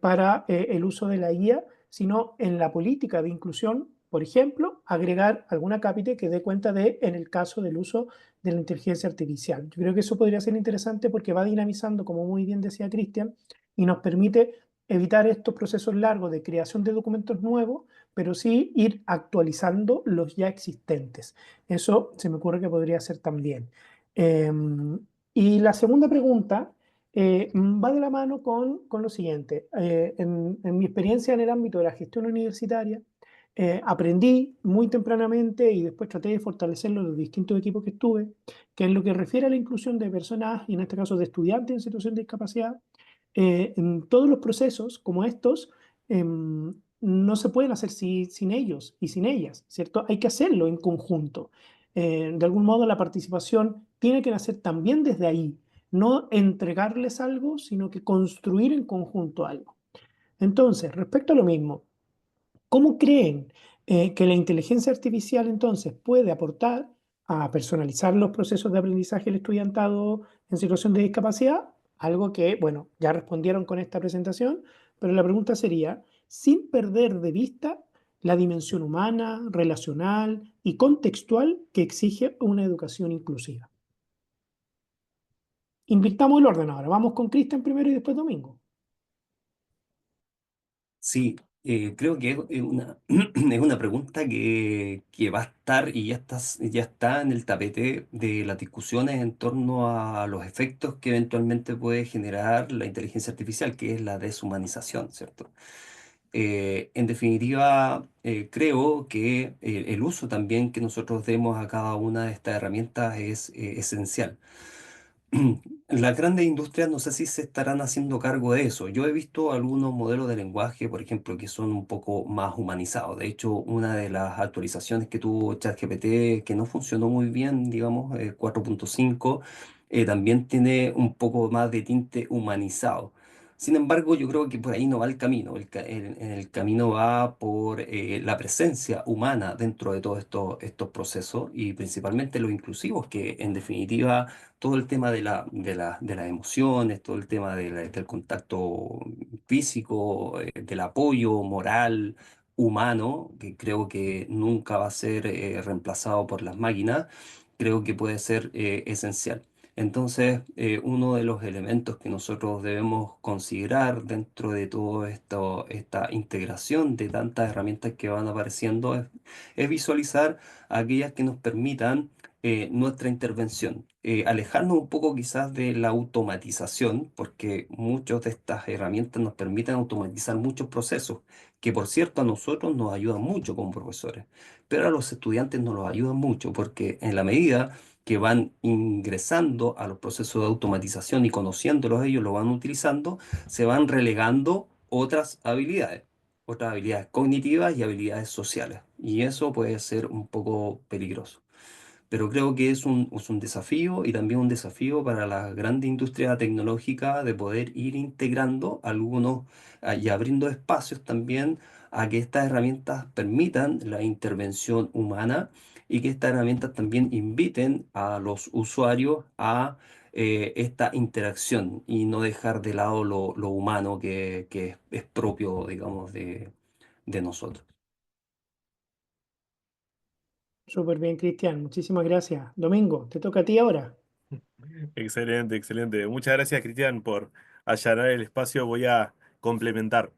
para el uso de la IA, sino en la política de inclusión, por ejemplo, agregar alguna cápite que dé cuenta de, en el caso del uso de la inteligencia artificial. Yo creo que eso podría ser interesante porque va dinamizando, como muy bien decía Cristian, y nos permite evitar estos procesos largos de creación de documentos nuevos, pero sí ir actualizando los ya existentes. Eso se me ocurre que podría ser también. Y la segunda pregunta va de la mano con lo siguiente. En mi experiencia en el ámbito de la gestión universitaria, aprendí muy tempranamente y después traté de fortalecerlo en los distintos equipos que estuve, que en lo que refiere a la inclusión de personas, y en este caso de estudiantes en situación de discapacidad, en todos los procesos como estos, no se pueden hacer sin ellos y sin ellas, ¿cierto? Hay que hacerlo en conjunto. De algún modo la participación tiene que nacer también desde ahí, no entregarles algo, sino que construir en conjunto algo. Entonces, respecto a lo mismo, ¿cómo creen que la inteligencia artificial entonces puede aportar a personalizar los procesos de aprendizaje del estudiantado en situación de discapacidad? Algo que, bueno, ya respondieron con esta presentación, pero la pregunta sería, sin perder de vista la dimensión humana, relacional y contextual que exige una educación inclusiva. Invirtamos el orden ahora. Vamos con Cristian primero y después Domingo. Sí, creo que es una, es una pregunta que va a estar y ya está en el tapete de las discusiones en torno a los efectos que eventualmente puede generar la inteligencia artificial, que es la deshumanización, ¿cierto? En definitiva, creo que el uso también que nosotros demos a cada una de estas herramientas es esencial. Las grandes industrias no sé si se estarán haciendo cargo de eso. Yo he visto algunos modelos de lenguaje, por ejemplo, que son un poco más humanizados. De hecho, una de las actualizaciones que tuvo ChatGPT, que no funcionó muy bien, digamos, 4.5, también tiene un poco más de tinte humanizado. Sin embargo, yo creo que por ahí no va el camino. El camino va por la presencia humana dentro de todos estos procesos y principalmente los inclusivos, que en definitiva todo el tema de las emociones, todo el tema del contacto físico, del apoyo moral, humano, que creo que nunca va a ser reemplazado por las máquinas, creo que puede ser esencial. Entonces, uno de los elementos que nosotros debemos considerar dentro de todo esto, esta integración de tantas herramientas que van apareciendo es visualizar aquellas que nos permitan nuestra intervención. Alejarnos un poco quizás de la automatización, porque muchas de estas herramientas nos permiten automatizar muchos procesos, que por cierto a nosotros nos ayudan mucho como profesores, pero a los estudiantes nos los ayudan mucho, porque en la medida que van ingresando a los procesos de automatización y conociéndolos ellos, lo van utilizando, se van relegando otras habilidades cognitivas y habilidades sociales. Y eso puede ser un poco peligroso. Pero creo que es un desafío y también un desafío para la grande industria tecnológica de poder ir integrando algunos y abriendo espacios también a que estas herramientas permitan la intervención humana y que estas herramientas también inviten a los usuarios a esta interacción y no dejar de lado lo humano que es propio, digamos, de nosotros. Súper bien, Cristian. Muchísimas gracias. Domingo, te toca a ti ahora. Excelente, excelente. Muchas gracias, Cristian, por allanar el espacio. Voy a complementar.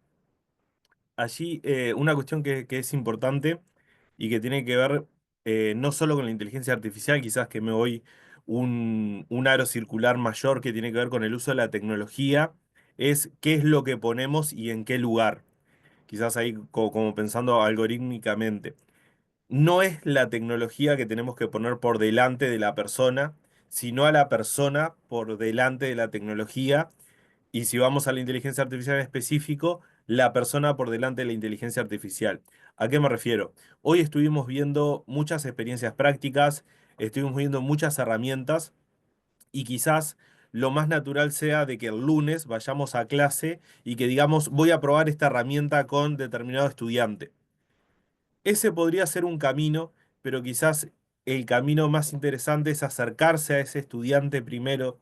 Allí una cuestión que es importante y que tiene que ver no solo con la inteligencia artificial, quizás que me voy un aro circular mayor que tiene que ver con el uso de la tecnología, es qué es lo que ponemos y en qué lugar. Quizás ahí como pensando algorítmicamente. No es la tecnología que tenemos que poner por delante de la persona, sino a la persona por delante de la tecnología. Y si vamos a la inteligencia artificial en específico, la persona por delante de la inteligencia artificial. ¿A qué me refiero? Hoy estuvimos viendo muchas experiencias prácticas, estuvimos viendo muchas herramientas y quizás lo más natural sea de que el lunes vayamos a clase y que digamos voy a probar esta herramienta con determinado estudiante. Ese podría ser un camino, pero quizás el camino más interesante es acercarse a ese estudiante primero,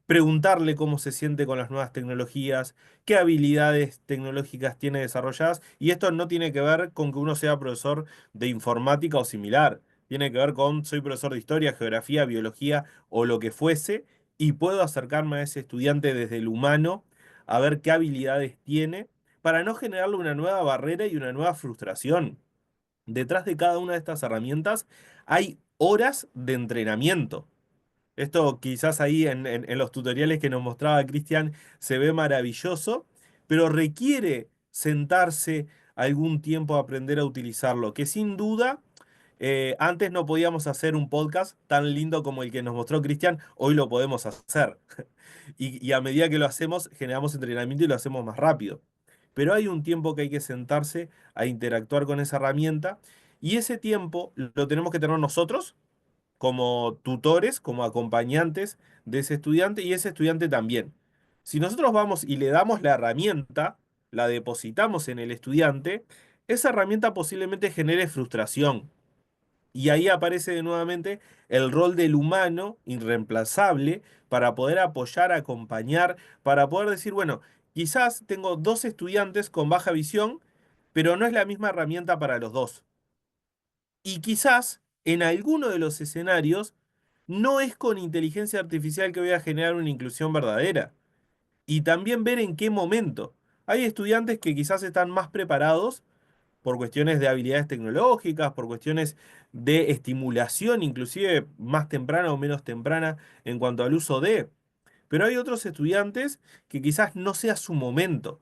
preguntarle cómo se siente con las nuevas tecnologías, qué habilidades tecnológicas tiene desarrolladas, y esto no tiene que ver con que uno sea profesor de informática o similar, tiene que ver con soy profesor de historia, geografía, biología o lo que fuese, y puedo acercarme a ese estudiante desde el humano a ver qué habilidades tiene para no generarle una nueva barrera y una nueva frustración. Detrás de cada una de estas herramientas hay horas de entrenamiento. Esto quizás ahí en los tutoriales que nos mostraba Cristian se ve maravilloso, pero requiere sentarse algún tiempo a aprender a utilizarlo, que sin duda antes no podíamos hacer un podcast tan lindo como el que nos mostró Cristian, hoy lo podemos hacer. Y a medida que lo hacemos, generamos entrenamiento y lo hacemos más rápido. Pero hay un tiempo que hay que sentarse a interactuar con esa herramienta y ese tiempo lo tenemos que tener nosotros como tutores, como acompañantes de ese estudiante y ese estudiante también. Si nosotros vamos y le damos la herramienta, la depositamos en el estudiante, esa herramienta posiblemente genere frustración. Y ahí aparece de nuevamente el rol del humano irreemplazable para poder apoyar, acompañar, para poder decir, bueno, quizás tengo dos estudiantes con baja visión, pero no es la misma herramienta para los dos. Y quizás en alguno de los escenarios no es con inteligencia artificial que voy a generar una inclusión verdadera. Y también ver en qué momento. Hay estudiantes que quizás están más preparados por cuestiones de habilidades tecnológicas, por cuestiones de estimulación, inclusive más temprana o menos temprana en cuanto al uso de. Pero hay otros estudiantes que quizás no sea su momento.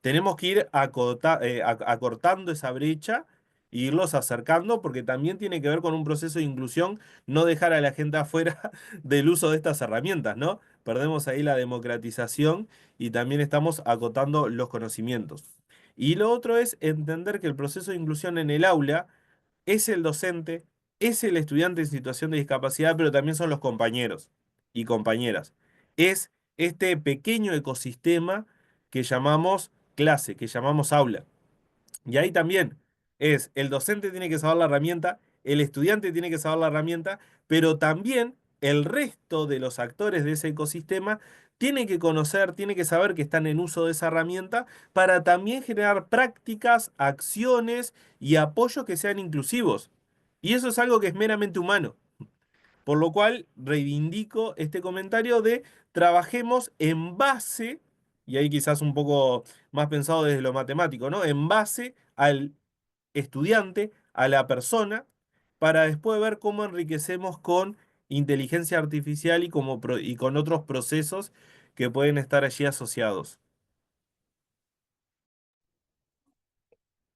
Tenemos que ir acortando esa brecha e irlos acercando porque también tiene que ver con un proceso de inclusión, no dejar a la gente afuera del uso de estas herramientas, ¿no? Perdemos ahí la democratización y también estamos acotando los conocimientos. Y lo otro es entender que el proceso de inclusión en el aula es el docente, es el estudiante en situación de discapacidad, pero también son los compañeros y compañeras. Es este pequeño ecosistema que llamamos clase, que llamamos aula. Y ahí también es el docente tiene que saber la herramienta, el estudiante tiene que saber la herramienta, pero también el resto de los actores de ese ecosistema tiene que conocer, tiene que saber que están en uso de esa herramienta para también generar prácticas, acciones y apoyos que sean inclusivos. Y eso es algo que es meramente humano. Por lo cual reivindico este comentario de trabajemos en base, y ahí quizás un poco más pensado desde lo matemático, ¿no? En base al estudiante, a la persona, para después ver cómo enriquecemos con inteligencia artificial y con otros procesos que pueden estar allí asociados.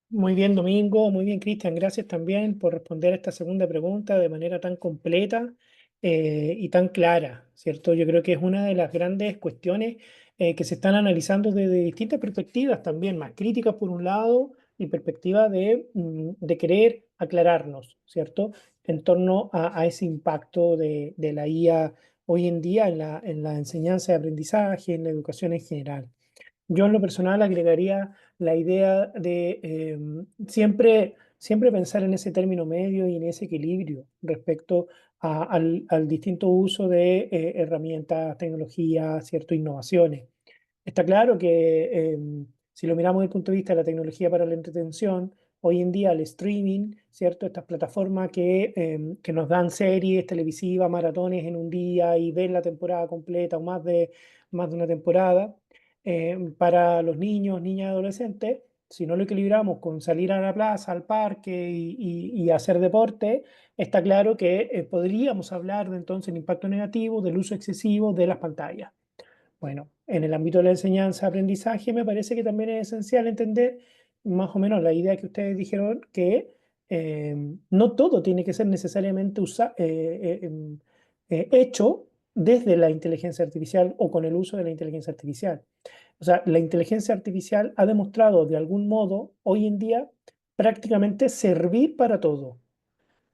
Muy bien, Domingo, muy bien, Cristian. Gracias también por responder esta segunda pregunta de manera tan completa y tan clara, ¿cierto? Yo creo que es una de las grandes cuestiones que se están analizando desde distintas perspectivas también, más críticas por un lado y perspectiva de querer aclararnos, ¿cierto? En torno a ese impacto de la IA hoy en día en la enseñanza y aprendizaje, en la educación en general. Yo en lo personal agregaría la idea de siempre pensar en ese término medio y en ese equilibrio respecto al distinto uso de herramientas, tecnologías, cierto, innovaciones. Está claro que si lo miramos desde el punto de vista de la tecnología para la entretención, hoy en día el streaming, ¿cierto? Estas plataformas que nos dan series televisivas, maratones en un día y ven la temporada completa o más de una temporada, para los niños, niñas y adolescentes, si no lo equilibramos con salir a la plaza, al parque y hacer deporte, está claro que podríamos hablar de entonces el impacto negativo del uso excesivo de las pantallas. Bueno, en el ámbito de la enseñanza, aprendizaje, me parece que también es esencial entender más o menos la idea que ustedes dijeron, que no todo tiene que ser necesariamente hecho desde la inteligencia artificial o con el uso de la inteligencia artificial. O sea, la inteligencia artificial ha demostrado de algún modo hoy en día prácticamente servir para todo.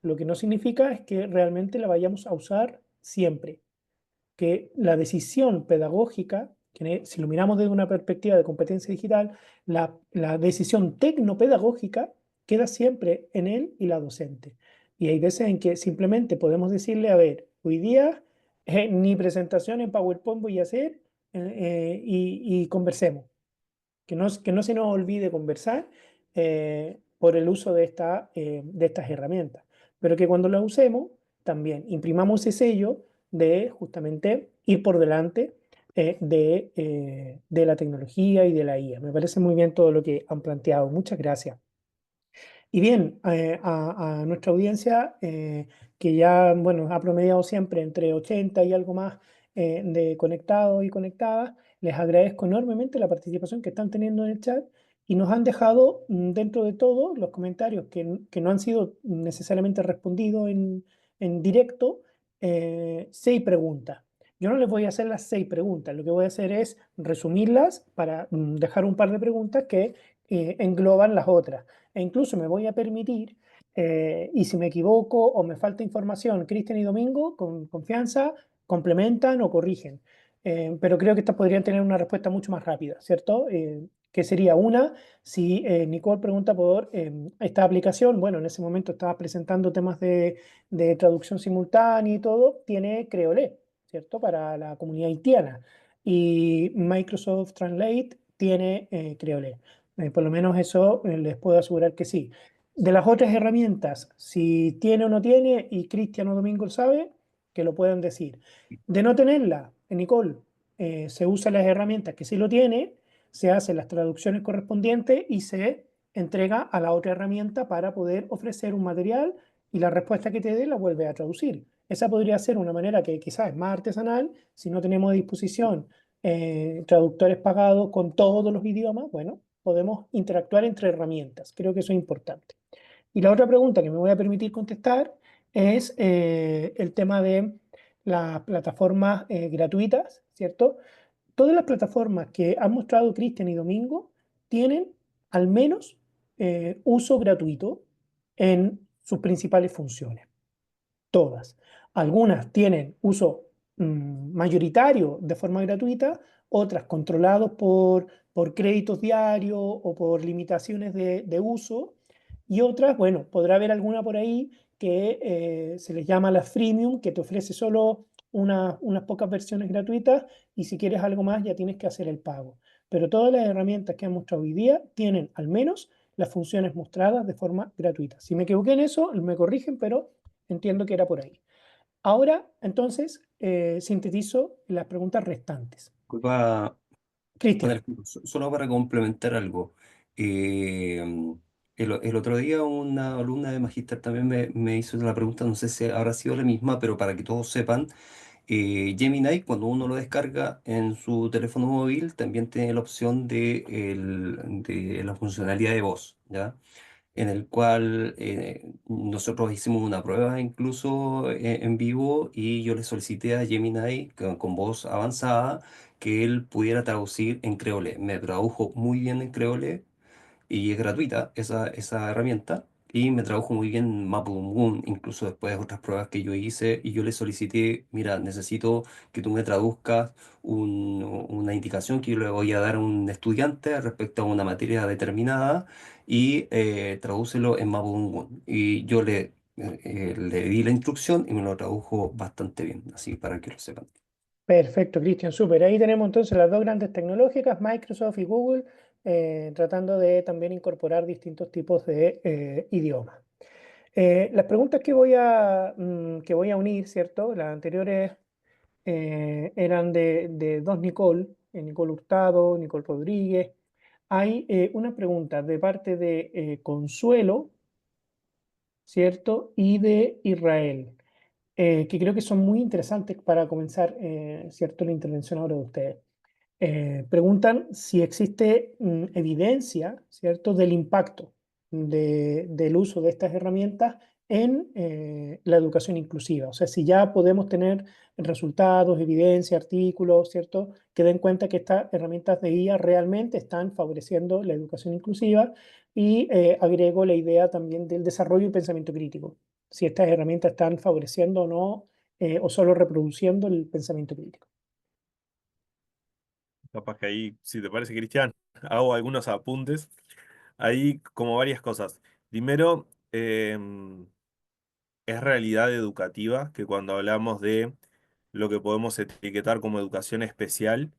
Lo que no significa es que realmente la vayamos a usar siempre, que la decisión pedagógica, que si lo miramos desde una perspectiva de competencia digital, la decisión tecnopedagógica queda siempre en él y la docente. Y hay veces en que simplemente podemos decirle, a ver, hoy día ni presentación en PowerPoint voy a hacer y conversemos. Que no se nos olvide conversar por el uso de estas herramientas, pero que cuando las usemos también imprimamos ese sello de justamente ir por delante de la tecnología y de la IA. Me parece muy bien todo lo que han planteado. Muchas gracias. Y bien, a nuestra audiencia, que ya bueno, ha promediado siempre entre 80 y algo más de conectados y conectadas, les agradezco enormemente la participación que están teniendo en el chat y nos han dejado dentro de todo los comentarios que no han sido necesariamente respondidos en directo, 6 preguntas. Yo no les voy a hacer las 6 preguntas, lo que voy a hacer es resumirlas para dejar un par de preguntas que engloban las otras. E incluso me voy a permitir, y si me equivoco o me falta información, Cristian y Domingo, con confianza, complementan o corrigen. Pero creo que estas podrían tener una respuesta mucho más rápida, ¿cierto? Que sería una, si Nicole pregunta por esta aplicación, bueno, en ese momento estaba presentando temas de traducción simultánea y todo, tiene Creole, ¿cierto? Para la comunidad haitiana. Y Microsoft Translate tiene Creole. Por lo menos eso les puedo asegurar que sí. De las otras herramientas, si tiene o no tiene, y Cristian o Domingo sabe, que lo puedan decir. De no tenerla, Nicole, se usan las herramientas que sí lo tiene, se hacen las traducciones correspondientes y se entrega a la otra herramienta para poder ofrecer un material y la respuesta que te dé la vuelve a traducir. Esa podría ser una manera que quizás es más artesanal, si no tenemos a disposición traductores pagados con todos los idiomas, bueno, podemos interactuar entre herramientas. Creo que eso es importante. Y la otra pregunta que me voy a permitir contestar es el tema de las plataformas gratuitas, ¿cierto? Todas las plataformas que han mostrado Cristian y Domingo tienen al menos uso gratuito en sus principales funciones. Todas. Algunas tienen uso mayoritario de forma gratuita, otras controlados por créditos diarios o por limitaciones de uso, y otras, bueno, podrá haber alguna por ahí que se les llama las freemium, que te ofrece solo unas pocas versiones gratuitas y si quieres algo más ya tienes que hacer el pago. Pero todas las herramientas que han mostrado hoy día tienen al menos las funciones mostradas de forma gratuita. Si me equivoqué en eso, me corrigen, pero entiendo que era por ahí. Ahora, entonces, sintetizo las preguntas restantes. Disculpa, Cristian, Alejandro, solo para complementar algo. Eh, el otro día una alumna de Magíster también me hizo la pregunta, no sé si habrá sido la misma, pero para que todos sepan, Gemini, cuando uno lo descarga en su teléfono móvil, también tiene la opción de la funcionalidad de voz, ¿ya? En el cual nosotros hicimos una prueba incluso en vivo y yo le solicité a Gemini con voz avanzada que él pudiera traducir en creole. Me tradujo muy bien en creole y es gratuita esa herramienta. Y me tradujo muy bien Mapudungun, incluso después de otras pruebas que yo hice. Y yo le solicité, mira, necesito que tú me traduzcas una indicación que yo le voy a dar a un estudiante respecto a una materia determinada y tradúcelo en Mapudungun. Y yo le di la instrucción y me lo tradujo bastante bien, así para que lo sepan. perfecto, Cristian, súper. Ahí tenemos entonces las dos grandes tecnológicas, Microsoft y Google, tratando de también incorporar distintos tipos de idiomas. Las preguntas que voy a unir, ¿cierto? Las anteriores eran de dos Nicole, Nicole Hurtado, Nicole Rodríguez. Hay una pregunta de parte de Consuelo, ¿cierto? Y de Israel, que creo que son muy interesantes para comenzar, ¿cierto? La intervención ahora de ustedes. Preguntan si existe evidencia, ¿cierto?, del impacto del uso de estas herramientas en la educación inclusiva. O sea, si ya podemos tener resultados, evidencia, artículos, ¿cierto?, que den cuenta que estas herramientas de IA realmente están favoreciendo la educación inclusiva y agrego la idea también del desarrollo y pensamiento crítico. Si estas herramientas están favoreciendo o no, o solo reproduciendo el pensamiento crítico. Capaz que ahí, si te parece, Cristian, hago algunos apuntes. Ahí como varias cosas. Primero, es realidad educativa que cuando hablamos de lo que podemos etiquetar como educación especial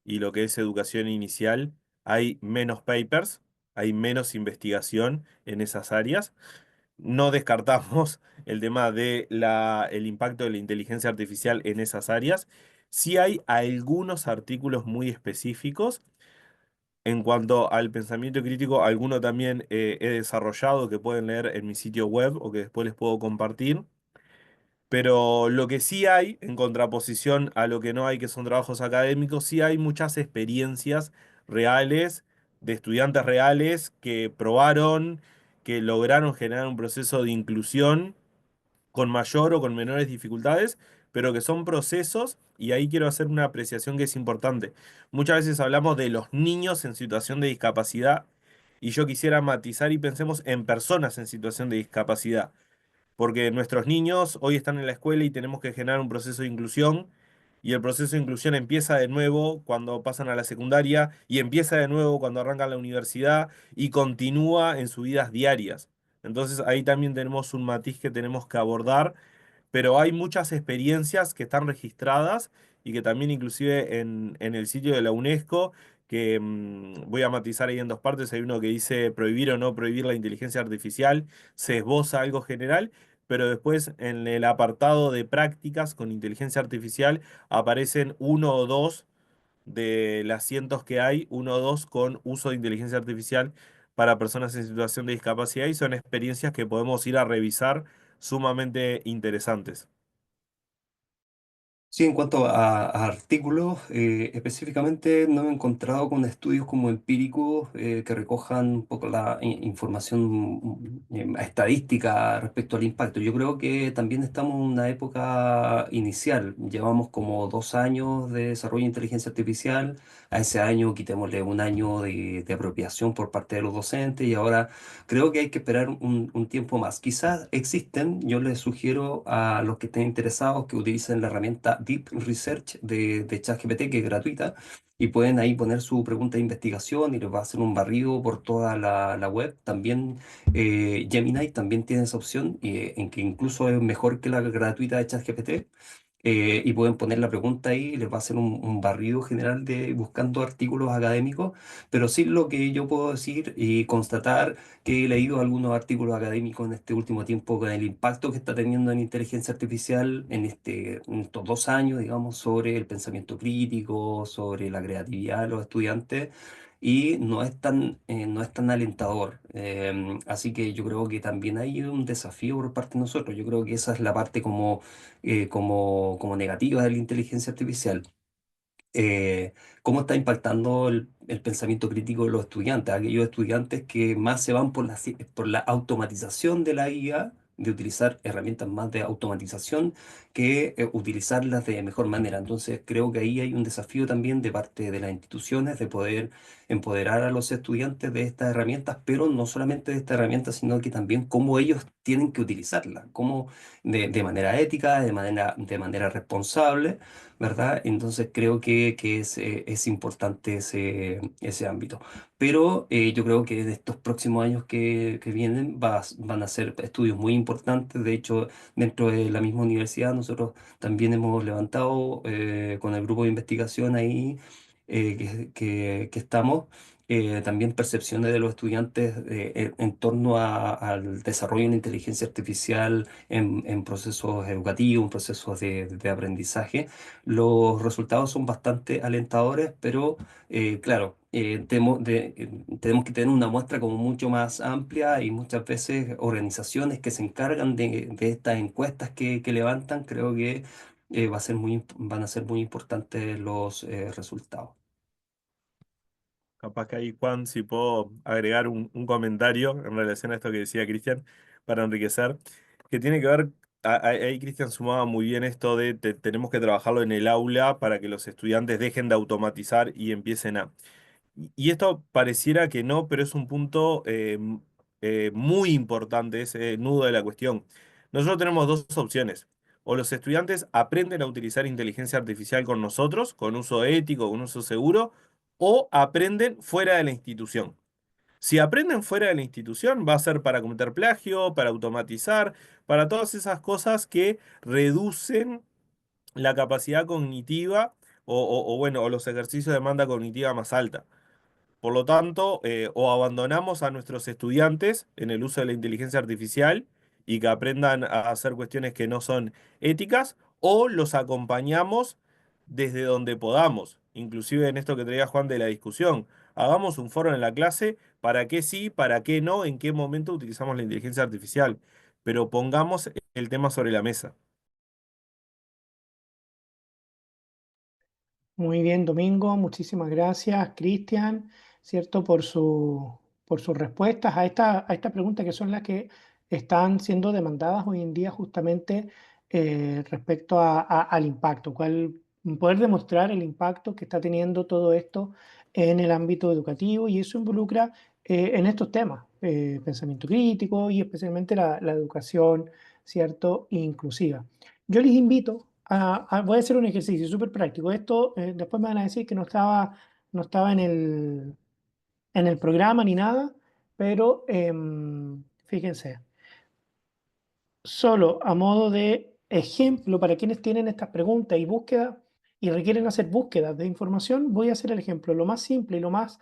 y lo que es educación inicial, hay menos papers, hay menos investigación en esas áreas. No descartamos el tema de el impacto de la inteligencia artificial en esas áreas. Sí hay algunos artículos muy específicos. En cuanto al pensamiento crítico, alguno también he desarrollado que pueden leer en mi sitio web o que después les puedo compartir. Pero lo que sí hay, en contraposición a lo que no hay, que son trabajos académicos, sí hay muchas experiencias reales de estudiantes reales que probaron, que lograron generar un proceso de inclusión con mayor o con menores dificultades, pero que son procesos, y ahí quiero hacer una apreciación que es importante. Muchas veces hablamos de los niños en situación de discapacidad, y yo quisiera matizar y pensemos en personas en situación de discapacidad, porque nuestros niños hoy están en la escuela y tenemos que generar un proceso de inclusión. Y el proceso de inclusión empieza de nuevo cuando pasan a la secundaria y empieza de nuevo cuando arrancan la universidad y continúa en sus vidas diarias. Entonces ahí también tenemos un matiz que tenemos que abordar, pero hay muchas experiencias que están registradas y que también inclusive en el sitio de la UNESCO, que voy a matizar ahí en dos partes, hay uno que dice prohibir o no prohibir la inteligencia artificial, se esboza algo general, pero después en el apartado de prácticas con inteligencia artificial aparecen uno o dos de las cientos que hay, uno o dos con uso de inteligencia artificial para personas en situación de discapacidad y son experiencias que podemos ir a revisar sumamente interesantes. Sí, en cuanto a artículos, específicamente no me he encontrado con estudios como empíricos que recojan un poco la información estadística respecto al impacto. Yo creo que también estamos en una época inicial. Llevamos como 2 años de desarrollo de inteligencia artificial. A ese año quitémosle un año de apropiación por parte de los docentes y ahora creo que hay que esperar un tiempo más. Quizás existen, yo les sugiero a los que estén interesados que utilicen la herramienta Deep Research de ChatGPT, que es gratuita, y pueden ahí poner su pregunta de investigación y les va a hacer un barrido por toda la web. También Gemini también tiene esa opción, en que incluso es mejor que la gratuita de ChatGPT. y pueden poner la pregunta ahí, les va a hacer un barrido general de buscando artículos académicos, pero sí lo que yo puedo decir y constatar que he leído algunos artículos académicos en este último tiempo con el impacto que está teniendo en inteligencia artificial en estos 2 años, digamos, sobre el pensamiento crítico, sobre la creatividad de los estudiantes. Y no es tan alentador. Así que yo creo que también hay un desafío por parte de nosotros. Yo creo que esa es la parte como negativa de la inteligencia artificial. ¿Cómo está impactando el pensamiento crítico de los estudiantes? Aquellos estudiantes que más se van por la automatización de la IA, de utilizar herramientas más de automatización que utilizarlas de mejor manera. Entonces, creo que ahí hay un desafío también de parte de las instituciones de poder empoderar a los estudiantes de estas herramientas, pero no solamente de estas herramientas, sino que también cómo ellos tienen que utilizarlas, cómo de manera ética, de manera responsable, ¿verdad? Entonces creo que es importante ese ámbito. Pero yo creo que en estos próximos años que vienen van a ser estudios muy importantes. De hecho, dentro de la misma universidad nosotros también hemos levantado con el grupo de investigación ahí que estamos. También percepciones de los estudiantes en torno al desarrollo de la inteligencia artificial en procesos educativos, en procesos de aprendizaje. Los resultados son bastante alentadores, pero claro, tenemos que tener una muestra como mucho más amplia y muchas veces organizaciones que se encargan de estas encuestas que levantan, creo que van a ser muy importantes los resultados. Capaz que ahí, Juan, si puedo agregar un comentario en relación a esto que decía Cristian, para enriquecer, que tiene que ver, ahí Cristian sumaba muy bien esto de tenemos que trabajarlo en el aula para que los estudiantes dejen de automatizar y empiecen a... Y esto pareciera que no, pero es un punto muy importante, ese nudo de la cuestión. Nosotros tenemos dos opciones. O los estudiantes aprenden a utilizar inteligencia artificial con nosotros, con uso ético, con uso seguro, o aprenden fuera de la institución. Si aprenden fuera de la institución, va a ser para cometer plagio, para automatizar, para todas esas cosas que reducen la capacidad cognitiva o los ejercicios de demanda cognitiva más alta. Por lo tanto, o abandonamos a nuestros estudiantes en el uso de la inteligencia artificial y que aprendan a hacer cuestiones que no son éticas, o los acompañamos desde donde podamos, inclusive en esto que traía Juan de la discusión. Hagamos un foro en la clase, para qué sí, para qué no, en qué momento utilizamos la inteligencia artificial, pero pongamos el tema sobre la mesa. Muy bien, Domingo, muchísimas gracias, Cristian, ¿cierto? Por sus respuestas a esta pregunta que son las que están siendo demandadas hoy en día justamente respecto al impacto, poder demostrar el impacto que está teniendo todo esto en el ámbito educativo y eso involucra en estos temas, pensamiento crítico y especialmente la educación, ¿cierto? Inclusiva. Yo les invito voy a hacer un ejercicio súper práctico. Esto, después me van a decir que no estaba en el programa ni nada, pero fíjense, solo a modo de ejemplo para quienes tienen estas preguntas y búsquedas y requieren hacer búsquedas de información, voy a hacer el ejemplo, lo más simple y lo más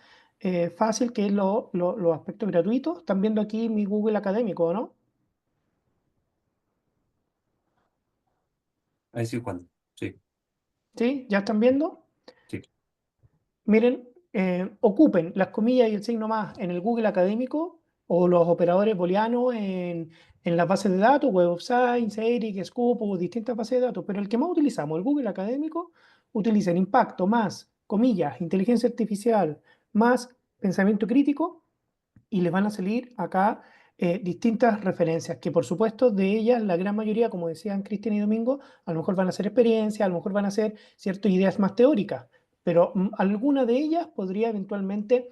fácil, que es los aspectos gratuitos. Están viendo aquí mi Google académico, ¿no? Ahí sí, Juan. Sí, ¿Sí? ¿Ya están viendo? sí. Miren, ocupen las comillas y el signo más en el Google académico o los operadores booleanos en las bases de datos, Web of Science, ERIC, Scoop o distintas bases de datos, pero el que más utilizamos, el Google académico, utilizan impacto más comillas, inteligencia artificial más pensamiento crítico y les van a salir acá distintas referencias, que por supuesto de ellas la gran mayoría, como decían Cristian y Domingo, a lo mejor van a ser experiencias, a lo mejor van a ser ciertas ideas más teóricas, pero alguna de ellas podría eventualmente,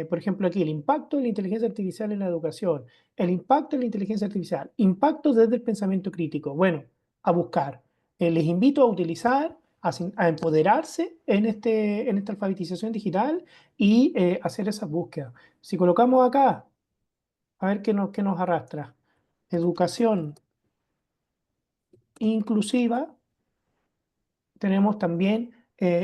por ejemplo aquí, el impacto de la inteligencia artificial en la educación, el impacto de la inteligencia artificial, impacto desde el pensamiento crítico. Bueno, a buscar. Les invito a utilizar, a empoderarse en esta alfabetización digital y hacer esas búsquedas. Si colocamos acá, a ver qué nos arrastra. Educación inclusiva, tenemos también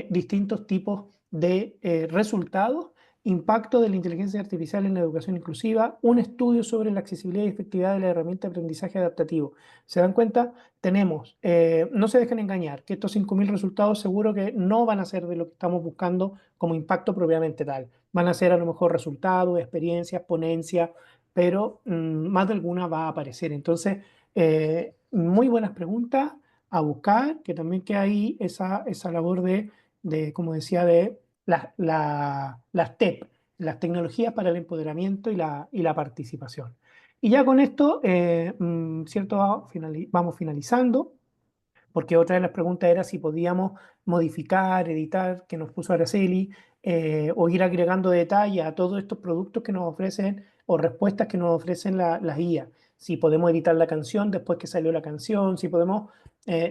distintos tipos de resultados, impacto de la inteligencia artificial en la educación inclusiva, un estudio sobre la accesibilidad y efectividad de la herramienta de aprendizaje adaptativo. ¿Se dan cuenta? Tenemos, no se dejen engañar, que estos 5.000 resultados seguro que no van a ser de lo que estamos buscando como impacto propiamente tal. Van a ser a lo mejor resultados, experiencias, ponencias, pero más de alguna va a aparecer. Entonces, muy buenas preguntas a buscar, que también queda ahí esa labor como decía, de las TEP, las tecnologías para el empoderamiento y la participación. Y ya con esto, ¿cierto? Vamos finalizando, porque otra de las preguntas era si podíamos modificar, editar, que nos puso Araceli, o ir agregando detalle a todos estos productos que nos ofrecen o respuestas que nos ofrecen las IA. Si podemos editar la canción después que salió la canción, si podemos,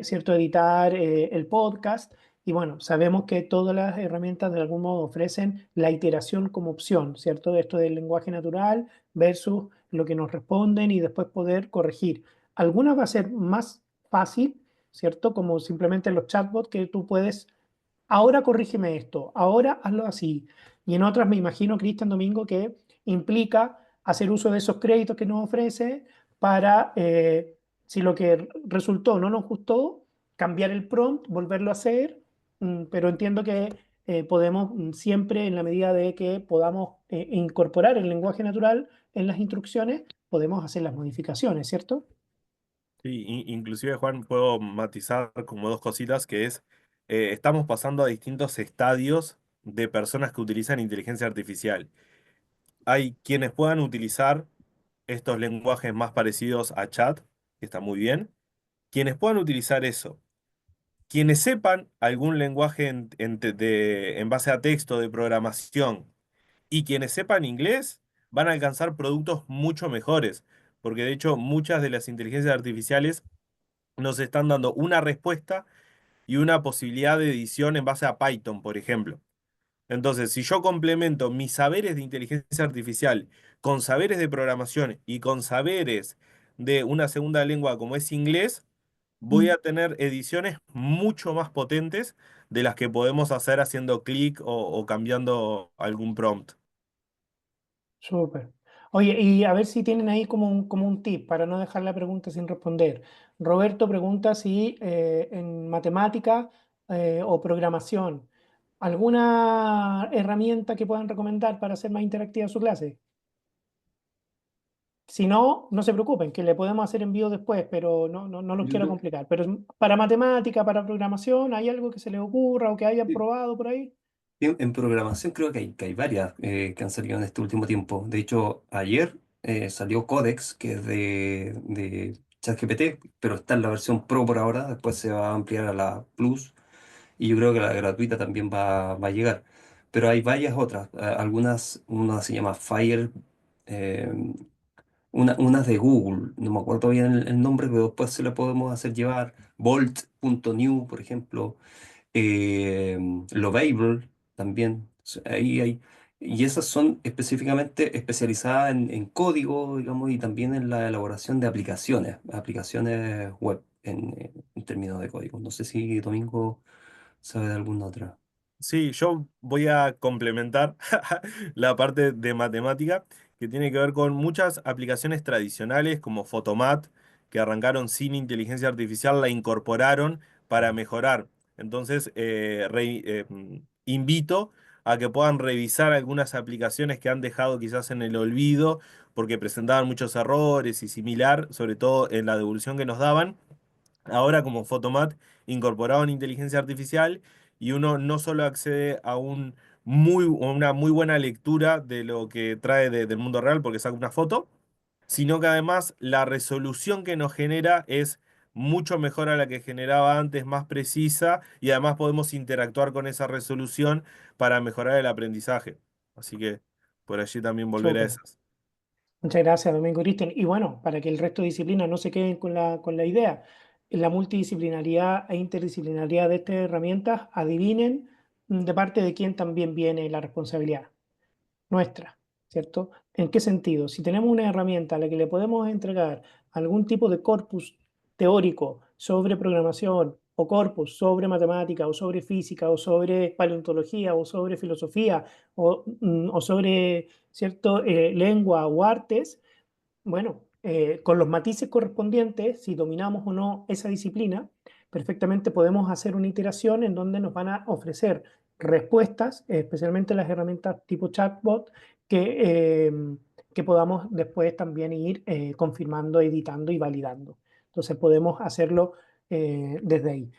¿cierto?, editar el podcast. Y bueno, sabemos que todas las herramientas de algún modo ofrecen la iteración como opción, ¿cierto? Esto del lenguaje natural versus lo que nos responden y después poder corregir. Algunas va a ser más fácil, ¿cierto? Como simplemente los chatbots que tú puedes, ahora corrígeme esto, ahora hazlo así. Y en otras me imagino, Cristian Domingo, que implica hacer uso de esos créditos que nos ofrece para, si lo que resultó no nos gustó, cambiar el prompt, volverlo a hacer, pero entiendo que podemos siempre, en la medida de que podamos incorporar el lenguaje natural en las instrucciones, podemos hacer las modificaciones, ¿cierto? Sí, inclusive, Juan, puedo matizar como dos cositas, que es, estamos pasando a distintos estadios de personas que utilizan inteligencia artificial. Hay quienes puedan utilizar estos lenguajes más parecidos a chat, que está muy bien, quienes puedan utilizar eso. Quienes sepan algún lenguaje en base a texto de programación y quienes sepan inglés van a alcanzar productos mucho mejores, porque de hecho muchas de las inteligencias artificiales nos están dando una respuesta y una posibilidad de edición en base a Python, por ejemplo. Entonces, si yo complemento mis saberes de inteligencia artificial con saberes de programación y con saberes de una segunda lengua como es inglés, voy a tener ediciones mucho más potentes de las que podemos hacer haciendo clic o cambiando algún prompt. Súper. Oye, y a ver si tienen ahí como un tip para no dejar la pregunta sin responder. Roberto pregunta si en matemática o programación, ¿alguna herramienta que puedan recomendar para hacer más interactiva su clase? Si no, no se preocupen, que le podemos hacer envío después, pero no los Yo quiero creo complicar. Pero para matemática, para programación, ¿hay algo que se les ocurra o que hayan que probado por ahí? en programación creo que hay varias que han salido en este último tiempo. De hecho, ayer salió Codex, que es de ChatGPT, pero está en la versión Pro por ahora. Después se va a ampliar a la Plus y yo creo que la gratuita también va a llegar. Pero hay varias otras. Algunas, una se llama Fire, eh, unas de Google, no me acuerdo bien el nombre, pero después se la podemos hacer llevar. Bolt.new, por ejemplo. eh, Lovable también. Ahí hay, y esas son específicamente especializadas en código, digamos, y también en la elaboración de aplicaciones web en términos de código. No sé si Domingo sabe de alguna otra. Sí, yo voy a complementar la parte de matemática que tiene que ver con muchas aplicaciones tradicionales como Photomat, que arrancaron sin inteligencia artificial, la incorporaron para mejorar. Entonces, invito a que puedan revisar algunas aplicaciones que han dejado quizás en el olvido porque presentaban muchos errores y similar, sobre todo en la devolución que nos daban. Ahora como Photomat incorporaron inteligencia artificial y uno no solo accede a una muy buena lectura de lo que trae del mundo real porque saca una foto, sino que además la resolución que nos genera es mucho mejor a la que generaba antes, más precisa y además podemos interactuar con esa resolución para mejorar el aprendizaje. Así que por allí también volver a Súper. esas. Muchas gracias, Domingo Cristian. Y bueno, para que el resto de disciplinas no se queden con la idea, la multidisciplinaridad e interdisciplinaridad de estas herramientas, adivinen de parte de quién también viene la responsabilidad, nuestra, ¿cierto? ¿En qué sentido? Si tenemos una herramienta a la que le podemos entregar algún tipo de corpus teórico sobre programación o corpus sobre matemática o sobre física o sobre paleontología o sobre filosofía o sobre, ¿cierto?, lengua o artes, bueno, con los matices correspondientes, si dominamos o no esa disciplina, perfectamente podemos hacer una iteración en donde nos van a ofrecer respuestas, especialmente las herramientas tipo chatbot, que podamos después también ir confirmando, editando y validando. Entonces podemos hacerlo desde ahí.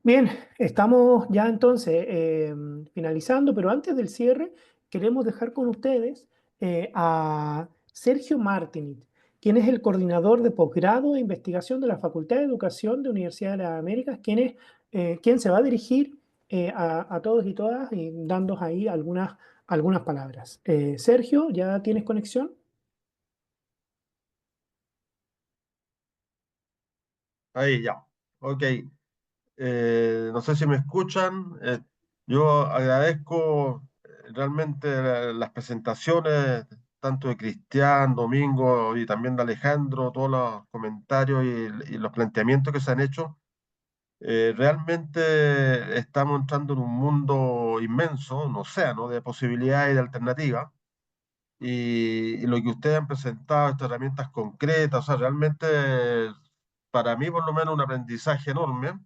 Bien, estamos ya entonces finalizando, pero antes del cierre queremos dejar con ustedes a Sergio Martinit, quien es el coordinador de posgrado e investigación de la Facultad de Educación de Universidad de las Américas, quien se va a dirigir a todos y todas y dándonos ahí algunas palabras. Sergio, ¿ya tienes conexión? Ahí ya. Ok. No sé si me escuchan. Yo agradezco realmente las presentaciones, tanto de Cristian, Domingo y también de Alejandro, todos los comentarios y los planteamientos que se han hecho. Realmente estamos entrando en un mundo inmenso, un océano de posibilidades y de alternativas. Y lo que ustedes han presentado, estas herramientas concretas, o sea, realmente para mí por lo menos un aprendizaje enorme.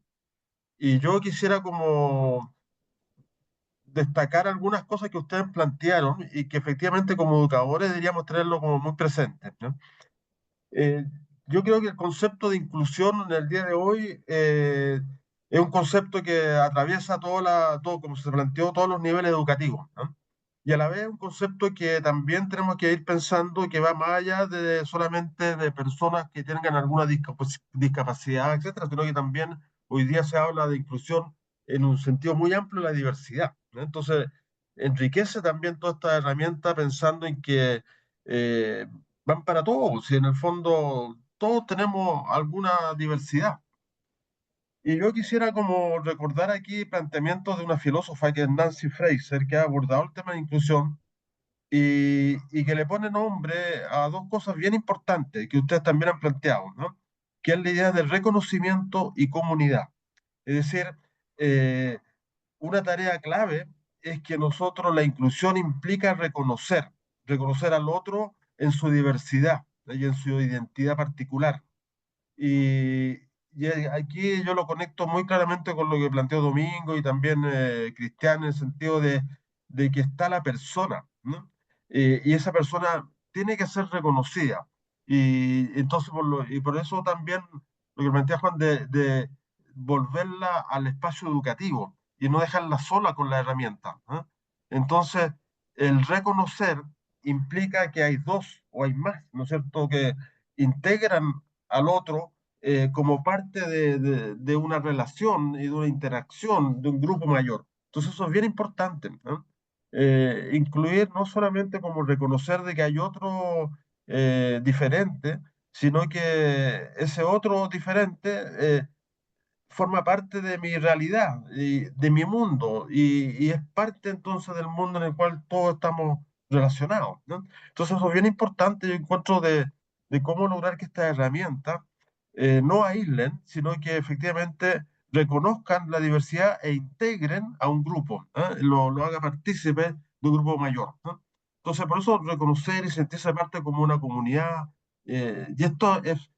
Y yo quisiera como destacar algunas cosas que ustedes plantearon y que efectivamente como educadores deberíamos tenerlo como muy presente, ¿no? Eh, yo creo que el concepto de inclusión en el día de hoy es un concepto que atraviesa todo, como se planteó, todos los niveles educativos, ¿no? Y a la vez un concepto que también tenemos que ir pensando que va más allá de solamente de personas que tengan alguna discapacidad, etcétera, sino que también hoy día se habla de inclusión en un sentido muy amplio de la diversidad, ¿no? Entonces, enriquece también toda esta herramienta pensando en que eh, van para todos, y en el fondo todos tenemos alguna diversidad. Y yo quisiera como recordar aquí planteamientos de una filósofa que es Nancy Fraser, que ha abordado el tema de inclusión y que le pone nombre a dos cosas bien importantes que ustedes también han planteado, ¿no? Que es la idea del reconocimiento y comunidad. Es decir, eh, una tarea clave es que nosotros la inclusión implica reconocer al otro en su diversidad y en su identidad particular. Y, y aquí yo lo conecto muy claramente con lo que planteó Domingo y también Cristian, en el sentido de que está la persona, ¿no? Y esa persona tiene que ser reconocida. Y entonces y por eso también lo que plantea Juan de volverla al espacio educativo y no dejarla sola con la herramienta, ¿no? Entonces, el reconocer implica que hay dos o hay más, ¿no es cierto?, que integran al otro como parte de una relación y de una interacción de un grupo mayor. Entonces eso es bien importante, ¿no? Incluir no solamente como reconocer de que hay otro diferente, sino que ese otro diferente forma parte de mi realidad, y de mi mundo, y es parte entonces del mundo en el cual todos estamos relacionados, ¿no? Entonces eso es bien importante, yo encuentro, de cómo lograr que estas herramientas no aíslen, sino que efectivamente reconozcan la diversidad e integren a un grupo, ¿eh? Lo haga partícipe de un grupo mayor, ¿no? Entonces, por eso reconocer y sentirse parte como una comunidad, y esto es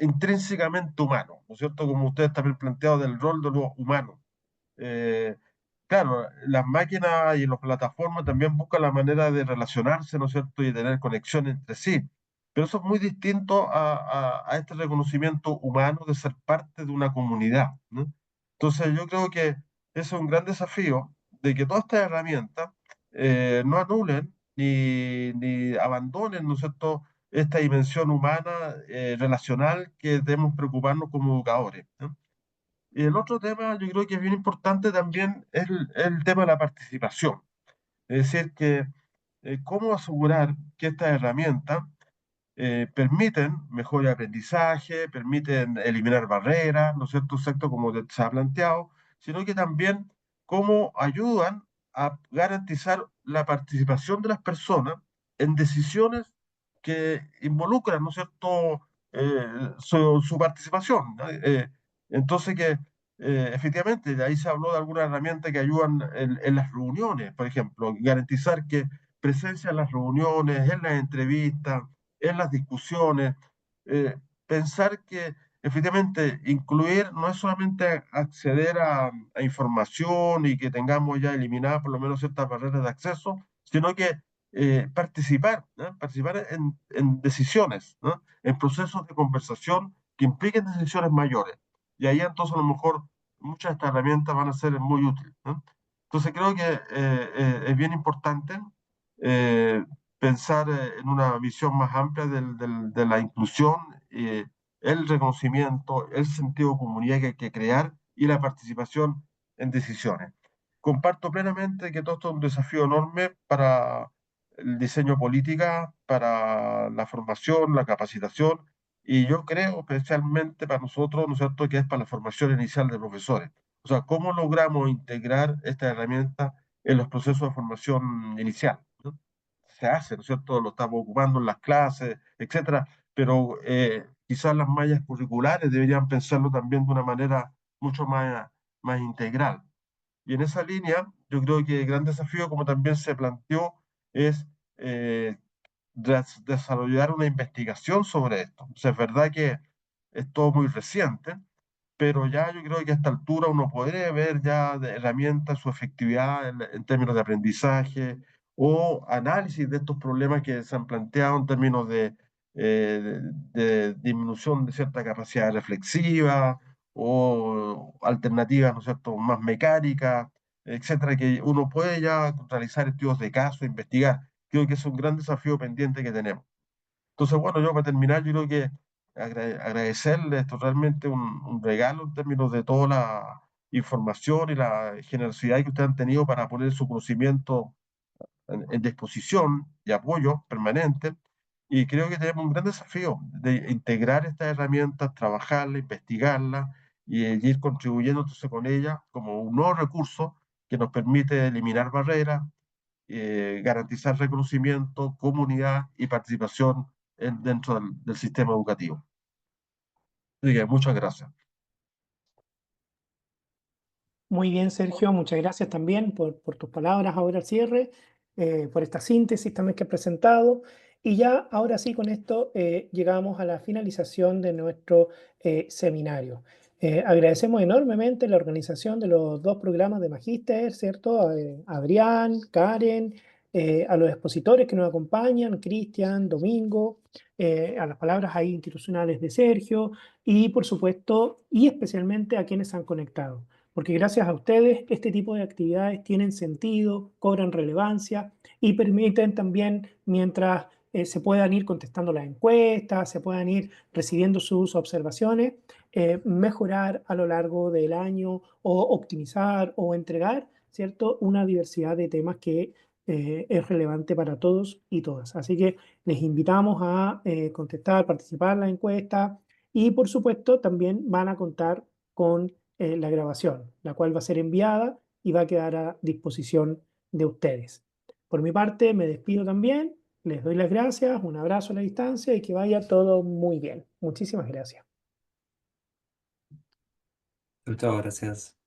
intrínsecamente humano, ¿no es cierto? Como ustedes también planteado del rol de lo humano. Eh, claro, las máquinas y las plataformas también buscan la manera de relacionarse, ¿no es cierto? Y tener conexión entre sí. Pero eso es muy distinto a este reconocimiento humano de ser parte de una comunidad, ¿no? Entonces yo creo que ese es un gran desafío de que todas estas herramientas no anulen ni abandonen, ¿no es cierto?, esta dimensión humana, relacional, que debemos preocuparnos como educadores, ¿no? Y el otro tema, yo creo que es bien importante también, es el tema de la participación. Es decir, que cómo asegurar que estas herramientas permiten mejor aprendizaje, permiten eliminar barreras, ¿no es cierto?, exacto como se ha planteado, sino que también cómo ayudan a garantizar la participación de las personas en decisiones que involucran, ¿no es cierto?, su participación, ¿no? Entonces, que efectivamente, de ahí se habló de algunas herramientas que ayudan en las reuniones, por ejemplo, garantizar que presencia en las reuniones, en las entrevistas, en las discusiones, pensar que efectivamente incluir no es solamente acceder a información y que tengamos ya eliminadas por lo menos ciertas barreras de acceso, sino que participar, ¿no? Participar en decisiones, ¿no? En procesos de conversación que impliquen decisiones mayores. Y ahí entonces a lo mejor muchas de estas herramientas van a ser muy útiles, ¿no? Entonces creo que es bien importante eh, pensar en una visión más amplia de la inclusión, el reconocimiento, el sentido de comunidad que hay que crear y la participación en decisiones. Comparto plenamente que todo esto es un desafío enorme para el diseño de política, para la formación, la capacitación, y yo creo especialmente para nosotros, ¿no es cierto?, que es para la formación inicial de profesores. O sea, ¿cómo logramos integrar esta herramienta en los procesos de formación inicial, ¿no? Se hace, ¿no es cierto?, lo estamos ocupando en las clases, etcétera, pero quizás las mallas curriculares deberían pensarlo también de una manera mucho más integral. Y en esa línea, yo creo que el gran desafío, como también se planteó, es eh, desarrollar una investigación sobre esto. O sea, es verdad que es todo muy reciente, pero ya yo creo que a esta altura uno podría ver ya de herramientas su efectividad en términos de aprendizaje o análisis de estos problemas que se han planteado en términos de disminución de cierta capacidad reflexiva o alternativas, ¿no es cierto?, más mecánicas, etcétera, que uno puede ya realizar estudios de caso, investigar. Creo que es un gran desafío pendiente que tenemos. Entonces, bueno, yo para terminar, yo creo que agradecerle esto realmente un regalo en términos de toda la información y la generosidad que ustedes han tenido para poner su conocimiento en disposición y apoyo permanente. Y creo que tenemos un gran desafío de integrar estas herramientas, trabajarlas, investigarlas y ir contribuyendo entonces con ellas como un nuevo recurso que nos permite eliminar barreras, garantizar reconocimiento, comunidad y participación dentro del sistema educativo. Así que muchas gracias. Muy bien, Sergio, muchas gracias también por tus palabras ahora al cierre, por esta síntesis también que has presentado. Y ya, ahora sí, con esto llegamos a la finalización de nuestro seminario. Agradecemos enormemente la organización de los dos programas de Magíster, ¿cierto? A Adrián, Karen, a los expositores que nos acompañan, Cristian, Domingo, a las palabras ahí institucionales de Sergio y, por supuesto, y especialmente a quienes han conectado. Porque gracias a ustedes este tipo de actividades tienen sentido, cobran relevancia y permiten también, mientras se puedan ir contestando las encuestas, se puedan ir recibiendo sus observaciones, mejorar a lo largo del año o optimizar o entregar, ¿cierto?, una diversidad de temas que es relevante para todos y todas. Así que les invitamos a contestar, participar en la encuesta y, por supuesto, también van a contar con la grabación, la cual va a ser enviada y va a quedar a disposición de ustedes. Por mi parte, me despido también, les doy las gracias, un abrazo a la distancia y que vaya todo muy bien. Muchísimas gracias. Muchas gracias.